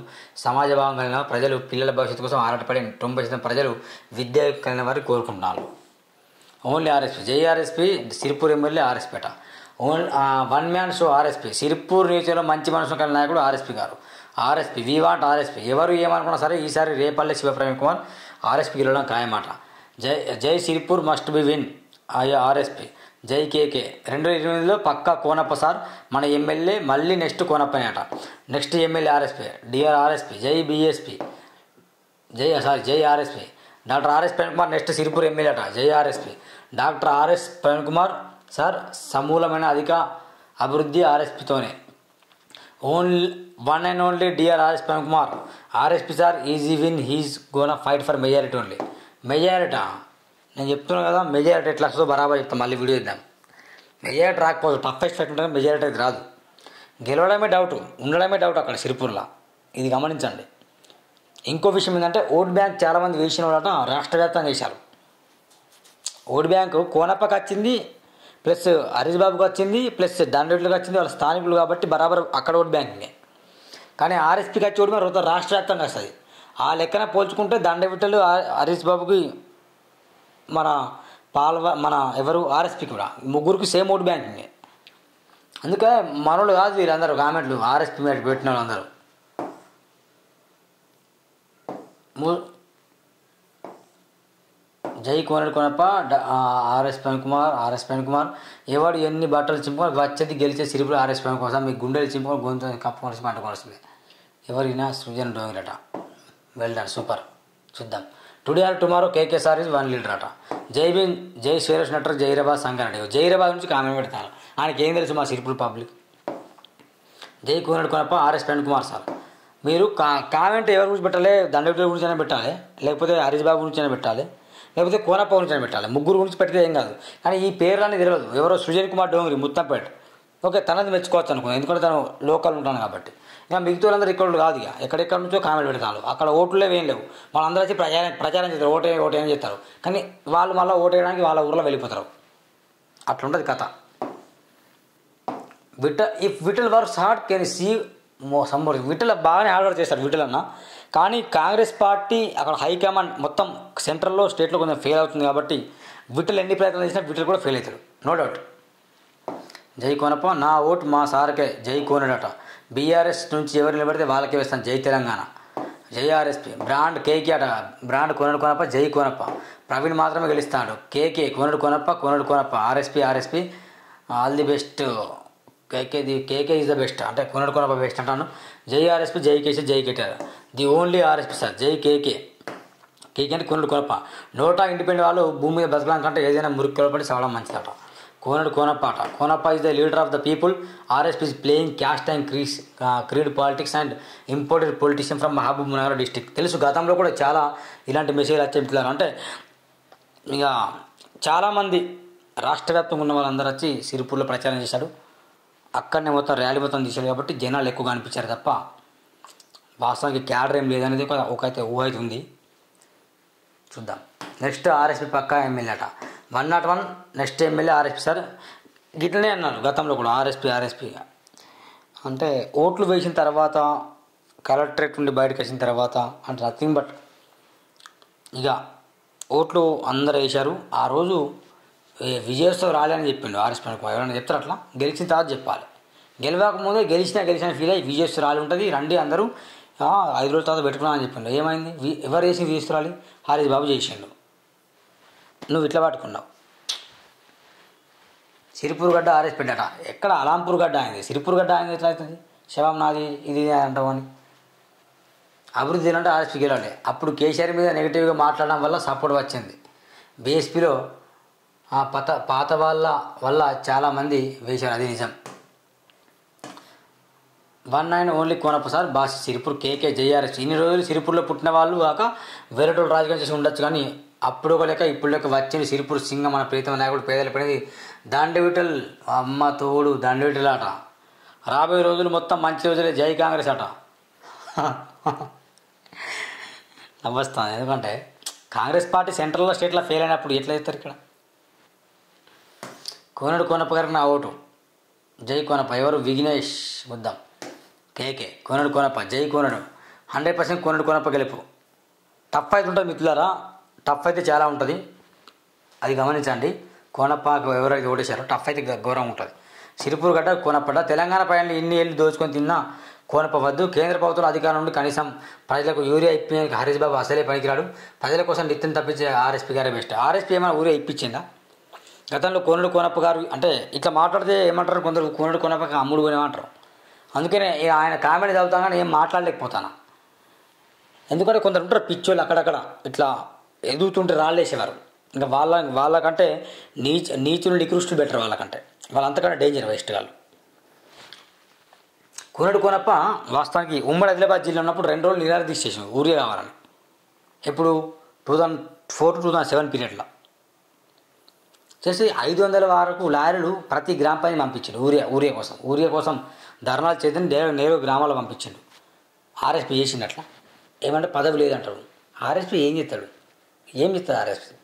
సమాజ భావం కలిగిన ప్రజలు, పిల్లల భవిష్యత్తు కోసం ఆరాటపడే 90% ప్రజలు విద్య కలిగిన వారు కోరుకుంటున్నారు. Only RSP. జై ఆర్ఎస్పీ. సిర్పూర్ ఎమ్మెల్యే ఆర్ఎస్పీ అట. One man show RSP. Sirpur నియోజకవర్గంలో మంచి మనసు కలిగిన నాయకుడు ఆర్ఎస్పీ గారు. RSP we want RSP. ఎవరు ఏమనుకున్నా సరే ఈసారి రేపల్లె శివప్రవీణ్ కుమార్ ఆర్ఎస్పీకి వెళ్ళడం ఖాయమాట. జై Siripur must be win RSP. జై కేకే 2028లో పక్కా కోనప్ప సార్ మన ఎమ్మెల్యే, మళ్ళీ నెక్స్ట్ కోనప్పనే అట. Next MLA RSP, DR RSP. జై బీఎస్పీ, జై RSP. Doctor RS Praveen Kumar next Siripur MLA అట. జై RSP. Doctor RS Praveen Kumar sir సమూలమైన అధిక అభివృద్ధి ఆర్ఎస్పీతోనే. One and only DR RS Praveen Kumar. RSP sir easy win, he's gonna fight for majority only. Majority నేను చెప్తున్నాను కదా, మెజారిటీ ఎట్లా వస్తుందో బరాబర్ చెప్తాను. మళ్ళీ వీడియో ఇద్దాం. మెజారిటీ రాకపోదు, టఫెస్ట్ ఫైట్ ఉంటుంది, మెజారిటీ అయితే రాదు. గెలవడమే డౌట్, ఉండడమే డౌట్ అక్కడ సిరిపూర్లో. ఇది గమనించండి. ఇంకో విషయం ఏంటంటే ఓట్ బ్యాంక్ చాలామంది వేసిన వాళ్ళట రాష్ట్ర వ్యాప్తంగా వేశారు. ఓట్ బ్యాంకు కోనప్పకి వచ్చింది, ప్లస్ హరీష్ బాబుకి వచ్చింది, ప్లస్ దండరెడ్డికి వచ్చింది. వాళ్ళ స్థానికులు కాబట్టి బరాబర్ అక్కడ ఓట్ బ్యాంకింగే. కానీ ఆర్ఎస్పీకి వచ్చి ఓటు బ్యాంక్ రాష్ట్ర వ్యాప్తంగా వస్తుంది. ఆ లెక్కన పోల్చుకుంటే దండవిట్టలు హరీష్ బాబుకి మన ఎవరు ఆర్ఎస్పీకి కూడా ముగ్గురికి సేమ్ ఓట్ బ్యాంకింగే. అందుకే మనోళ్ళు కాదు వీళ్ళందరూ కామెంట్లు ఆర్ఎస్పీ మీద పెట్టిన వాళ్ళందరూ. జై కోనడు కోనప్ప ఆర్ఎస్ ప్రవీణ్ కుమార్. ఎవడు ఎన్ని బట్టలు చింపుకొని వచ్చేది గెలిచే సిరిపులు ఆర్ఎస్ ప్రవీణ్ కోసం. మీ గుండెలు చింపుకొని గొంతు కప్పుకొని పండుకోవాల్సిందే. ఎవరినా సృజన్ డోంగిరట. Well done, super. చూద్దాం. Today or tomorrow KK sir is 1 leader అట. జై భీమ్, జై శ్రీరష్ నటర్, జైరాబాద్ సంగారెడ్డి. జైరాబాద్ నుంచి కామెంట్ పెడతాను. ఆయనకి ఏం తెలుసు మా సిరిపుల్ పబ్లిక్. జై కోనడు కోనప్ప ఆర్ఎస్ ప్రవీణ్ కుమార్ సార్. మీరు కామెంట్ ఎవరి గురించి పెట్టాలి? దండవిట్ల గురించి అయినా పెట్టాలి, లేకపోతే హరీష్ బాబు గురించి అయినా పెట్టాలి, లేకపోతే కోనప్ప గురించి అయినా పెట్టాలి. ముగ్గురు గురించి పెడితే ఏం కాదు. కానీ ఈ పేర్లన్నీ తెలియదు. ఎవరో సృజన్ కుమార్ డోంగిరి ముత్తంపేట. ఓకే, తనది మెచ్చుకోవచ్చు అనుకున్నాను, ఎందుకంటే తను లోకల్ ఉంటాను కాబట్టి. ఇక మిగతా వాళ్ళందరూ ఇక్కడ కాదు. ఇక ఎక్కడెక్కడ నుంచో కామెంట్ పెడతారు. అక్కడ ఓట్లు ఏం లేవు. వాళ్ళందరూ వచ్చి ప్రచారం చేస్తారు, ఓటేం చేస్తారు. కానీ వాళ్ళు మళ్ళీ ఓటేయడానికి వాళ్ళ ఊర్లో వెళ్ళిపోతారు. అట్లుంటుంది కథ. If Vithal works hard can see సంబోర్. విఠల్ బాగానే హార్డ్ వర్క్ చేస్తారు విఠల్ అన్న. కానీ కాంగ్రెస్ పార్టీ అక్కడ హైకమాండ్ మొత్తం సెంట్రల్లో స్టేట్లో కొంచెం ఫెయిల్ అవుతుంది కాబట్టి విఠల్ ఎన్ని ప్రయత్నాలు చేసినా విఠల్ కూడా ఫెయిల్ అవుతారు, నో డౌట్. జై కోనప్ప. నా ఓటు మా సార్కే. జై కోనడట. బీఆర్ఎస్ నుంచి ఎవరు నిలబడితే వాళ్ళకే వేస్తాను. జై తెలంగాణ. జై ఆర్ఎస్పీ. బ్రాండ్ కేకే అట. బ్రాండ్ కోనడు కోనప్ప. జై కోనప్ప. ప్రవీణ్ మాత్రమే గెలుస్తాడు. కేకే కోనడు Konappa. RSP all the best. KK is the best. అంటే కోనడు కోనప్ప బెస్ట్ అంటాను. జై ఆర్ఎస్పీ, జై కేసీ, జై KTR. The only RSP sir. జై కేకే అంటే కోనడు కోనప్ప. నోటా ఇండిపెండెంట్ వాళ్ళు భూమి మీద బతకడానికంటే ఏదైనా మురికి పడి చదవడం మంచిదట. కోనడు కోనప్ప అట. Konappa is the leader of the people. RSP is playing caste and creed politics and imported politician from Mahabubnagar district. తెలుసు, గతంలో కూడా చాలా ఇలాంటి మెసేజ్ వచ్చేట్లేదు. అంటే ఇక చాలామంది రాష్ట్ర వ్యాప్తంగా ఉన్న వాళ్ళందరూ వచ్చి సిరిపూర్లో ప్రచారం చేశారు. అక్కడనే మొత్తం ర్యాలీ మొత్తం తీశారు కాబట్టి జనాలు ఎక్కువగా అనిపించారు తప్ప వాస్తవానికి క్యాడర్ ఏం లేదనేది ఒకైతే ఊహ అయితే ఉంది. చూద్దాం. నెక్స్ట్ ఆర్ఎస్పీ పక్కా ఎమ్మెల్యే అట. 101 నెక్స్ట్ ఎమ్మెల్యే ఆర్ఎస్పీ సార్. గిట్లనే అన్నారు గతంలో కూడా ఆర్ఎస్పీ. అంటే ఓట్లు వేసిన తర్వాత కలెక్టరేట్ నుండి బయటకు వచ్చిన తర్వాత అంటే నథింగ్ బట్ ఇక ఓట్లు అందరూ వేశారు. ఆ రోజు విజయోత్సవం రాలేని చెప్పిండు ఆర్ఎస్పీ. ఎవరైనా చెప్తారు అట్లా? గెలిచిన తర్వాత చెప్పాలి. గెలవకముందే గెలిచిన ఫీల్ అయ్యి విజయోత్సవం రాలి ఉంటుంది, రండి అందరూ 5 రోజుల తర్వాత పెట్టుకున్నాను అని చెప్పిండు. ఏమైంది? ఎవరు వేసి విజయోత్సరాలి? హరీష్ బాబు చేసిండు. నువ్వు ఇట్లా పట్టుకున్నావు. సిరిపూర్ గడ్డ ఆర్ఎస్ పెట్టాట. ఎక్కడ అలాంపూర్ గడ్డ అయింది, సిరిపూర్ గడ్డ అయింది. ఎట్లా అవుతుంది? శవం నాది ఇది అంటావు అని. అభివృద్ధి అంటే ఆర్ఎస్పీ గెలవాలి. అప్పుడు కేసీఆర్ మీద నెగిటివ్గా మాట్లాడడం వల్ల సపోర్ట్ వచ్చింది. బీఎస్పీలో పాత వాళ్ళ వల్ల చాలామంది వేశారు, అది నిజం. 19 only Konappa sir. Boss Sirpur KK JRS. ఇన్ని రోజులు సిరిపూర్లో పుట్టిన వాళ్ళు కాక వేరేటోళ్ళు రాజకీయం చేసి ఉండొచ్చు, కానీ అప్పుడు ఒక లెక్క ఇప్పుడు లెక్క వచ్చింది సిరిపూర్ సింగం. మన ప్రీతమ నాయకుడు పేదలు పడేది దండవిటల్. అమ్మ తోడు దండవిటల్ అట. రాబోయే రోజులు మొత్తం మంచి రోజులే. జై కాంగ్రెస్ అట. నవ్వస్తాను, ఎందుకంటే కాంగ్రెస్ పార్టీ సెంట్రల్లో స్టేట్లో ఫెయిల్ అయినప్పుడు ఎట్లా చేస్తారు? ఇక్కడ కోనడు కోనప్ప గారికి నా ఓటు. జై కోనప్ప. ఎవరు? విఘ్నేష్ ముద్దాం. కేకే కోనడు కోనప్ప. జై కోనడు. 100% కోనడు కోనప్ప గెలుపు. టఫ్ అయితే ఉంటుంది మిత్రులారా, టఫ్ అయితే చాలా ఉంటుంది, అది గమనించండి. కోనప్పకు ఎవరైతే ఓటేశారో టఫ్ అయితే గౌరవం ఉంటుంది. సిరిపూర్ గడ్డ కోనప్పట. తెలంగాణ పైన ఇన్ని ఏళ్ళు దోచుకొని తిన్నా కోనప్ప వద్దు. కేంద్ర ప్రభుత్వం అధికారం నుండి కనీసం ప్రజలకు యూరియా ఇప్పించడానికి హరీష్ బాబు అసలే పనికిరాడు. ప్రజల కోసం నిత్యం తప్పించే ఆర్ఎస్పీ గారే బెస్ట్. ఆర్ఎస్పీ ఏమైనా యూరియా ఇప్పించిందా? గతంలో కోనప్ప గారు అంటే ఇట్లా మాట్లాడితే ఏమంటారు కొందరు, కోనప్పకి అమ్ముడు పోయినామంటారు. అందుకనే ఆయన కామెంట్ చదువుతాను కానీ ఏం మాట్లాడలేకపోతాను. ఎందుకంటే కొందరు ఉంటారు పిచ్చోళ్ళు అక్కడక్కడ ఇట్లా ఎదుగుతుంటే రాళ్ళేసేవారు. ఇంకా వాళ్ళకంటే నీచులు నికృష్టులు బెటర్. వాళ్ళకంటే వాళ్ళంతకంటే డేంజర్ వేస్ట్ వాళ్ళు. కోనప్ప వాస్తవానికి ఉమ్మడి ఆదిలాబాద్ జిల్లా ఉన్నప్పుడు 2 రోజులు నిరాహార దీక్ష చేసాం యూరియా కావాలని. ఎప్పుడు 2004 to 2007 పీరియడ్లో చేసి 500 వరకు లారీలు ప్రతి గ్రామ పైన పంపించాడు యూరియా కోసం ధర్నాలు చేద్దని నేరు గ్రామాల్లో పంపించాడు. ఆర్ఎస్పీ చేసిండు అట్లా. ఏమంటే పదవి లేదంటాడు. ఆర్ఎస్పీ ఏం చేస్తాడు? ఏం చేస్తాడు ఆర్ఎస్పీ?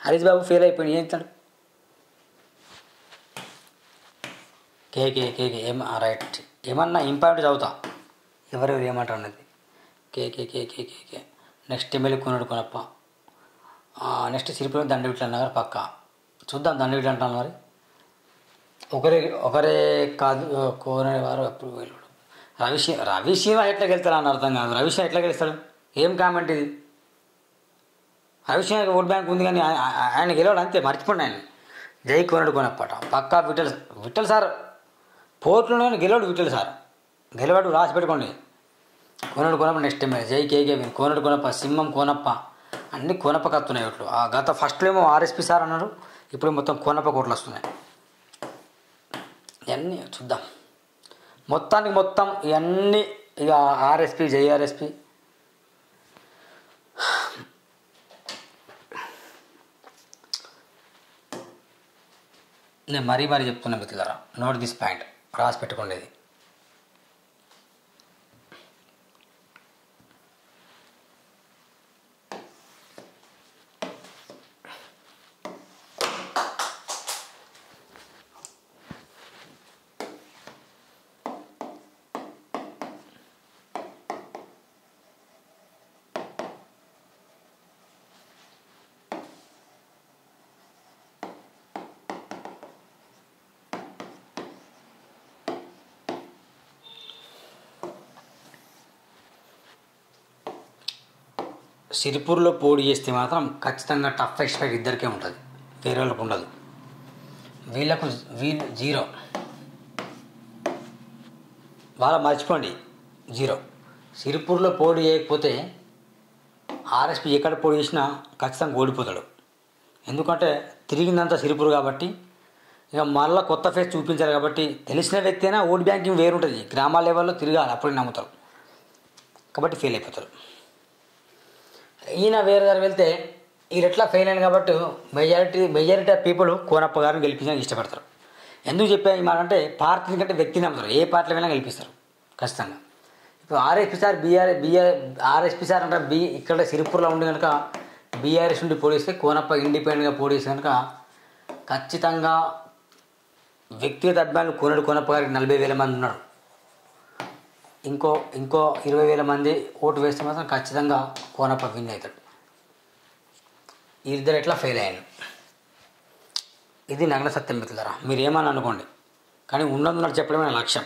హరీష్ బాబు ఫెయిల్ అయిపోయి ఏం చేస్తాడు? కేకే రైట్. ఏమన్నా ఇంపార్టెంట్ చదువుతా ఎవరెవరు ఏమంటారు అన్నది. KK next MLA Konappa. Next Siripuram Dandavitla Nagar పక్క చూద్దాం. దండవిట్ల అంటాను మరి. ఒకరే కాదు కోనేవారు ఎప్పుడు వెళ్ళాడు. రవిశివ ఎట్లా గెలుస్తాడు అని అర్థం కాదు. రవిశివ ఎట్లా గెలుస్తాడు? ఏం కామెంట్ ఇది? రవిశివ ఓట్ బ్యాంక్ ఉంది కానీ ఆయన గెలవాడు అంతే. మర్చిపోండి ఆయన. జై కోనప్పట పక్కా. విఠల్ సార్ పోర్టులో గెలవాడు. విఠల్ సార్ గెలవాడు. రాసి పెట్టుకోండి. Konappa next MLA. జై కేకే కోనప్ప సింహం కోనప్ప అన్నీ కోనప్ప కత్తున్నాయి ఓట్లు. గత ఫస్ట్లో ఏమో ఆర్ఎస్పీ సార్ అన్నారు. ఇప్పుడు మొత్తం కోనప్ప కోట్లు వస్తున్నాయి. ఇవన్నీ చూద్దాం. మొత్తం ఇవన్నీ ఇక ఆర్ఎస్పీ జై ఆర్ఎస్పీ. నేను మరీ చెప్తున్నా మిత్రులారా, నోట్ దిస్ పాయింట్, రాసి పెట్టుకోండి. ఇది సిరిపూర్లో పోటీ చేస్తే మాత్రం ఖచ్చితంగా టఫ్ ఎక్స్పెక్ట్ ఇద్దరికే ఉంటుంది, వేరే వాళ్ళకు ఉండదు. వీళ్ళు జీరో. వాళ్ళ మర్చిపోండి జీరో. సిరిపూర్లో పోటీ చేయకపోతే ఆర్ఎస్పీ ఎక్కడ పోటీ చేసినా ఖచ్చితంగా ఓడిపోతాడు. ఎందుకంటే తిరిగిందంతా సిరిపూర్ కాబట్టి ఇక మళ్ళీ కొత్త ఫేస్ చూపించారు కాబట్టి తెలిసిన వ్యక్తి అయినా ఓట్ బ్యాంకింగ్ వేరుంటుంది. గ్రామాల లెవెల్లో తిరగాలి, అప్పుడే నమ్ముతారు. కాబట్టి ఫెయిల్ అయిపోతారు. ఈయన వేరే దగ్గర వెళ్తే వీళ్ళు ఎట్లా ఫెయిల్ అయింది కాబట్టి మెజారిటీ ఆఫ్ పీపుల్ కోనప్ప గారిని గెలిపించడానికి ఇష్టపడతారు. ఎందుకు చెప్పాను ఈ మాట అంటే పార్టీ కంటే వ్యక్తిని నమ్ముతారు. ఏ పార్టీలో వెళ్ళినా గెలిపిస్తారు ఖచ్చితంగా. ఇప్పుడు ఆర్ఎస్పీ సార్ ఆర్ఎస్పీ సార్ అంటే ఇక్కడ సిరిపూర్లో ఉండి కనుక బీఆర్ఎస్ నుండి పోలీస్తే కోనప్ప ఇండిపెండెంట్గా పోలీస్తే కనుక ఖచ్చితంగా వ్యక్తిగత అభిమానులు కోనప్ప గారికి 40,000 మంది ఉన్నారు. ఇంకో 20,000 మంది ఓటు వేస్తే మాత్రం ఖచ్చితంగా కోనప్ప విన్ అవుతాడు. ఇద్దరు ఎట్లా ఫెయిల్ అయ్యాను. ఇది నగ్న సత్యం మిత్రులారా. మీరు ఏమని అనుకోండి కానీ ఉన్నది చెప్పడమే నా లక్ష్యం.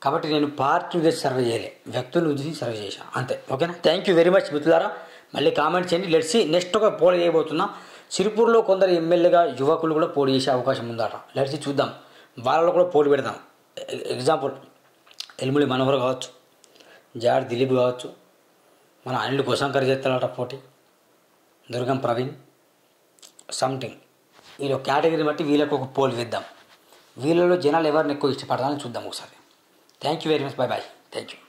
కాబట్టి నేను పార్టీ ఉద్దేశించి సర్వే చేయలే, వ్యక్తులను ఉద్దేశించి సర్వే చేశాను అంతే. ఓకేనా? థ్యాంక్ యూ వెరీ మచ్ మిత్రులారా. మళ్ళీ కామెంట్ చేయండి. లెట్స్ నెక్స్ట్ ఒక పోల్ చేయబోతున్నా. సిరిపూర్లో కొందరు ఎమ్మెల్యేగా యువకులు కూడా పోటీ చేసే అవకాశం ఉందట. లెట్స్ చూద్దాం. వాళ్ళలో కూడా పోటీ పెడదాం. ఎగ్జాంపుల్ ఎల్ముడి మనోహర్ కావచ్చు, జాడ్ దిలీప్ కావచ్చు, మన అనిల్ కోశంకర్ చేస్తాడట పోటీ, దుర్గం ప్రవీణ్ సంథింగ్. వీళ్ళు కేటగిరీ బట్టి వీళ్ళకు ఒక పోల్ వేద్దాం. వీళ్ళలో జనాలు ఎవరిని ఎక్కువ ఇష్టపడతారని చూద్దాం ఒకసారి. Thank you very much. Bye. Thank you.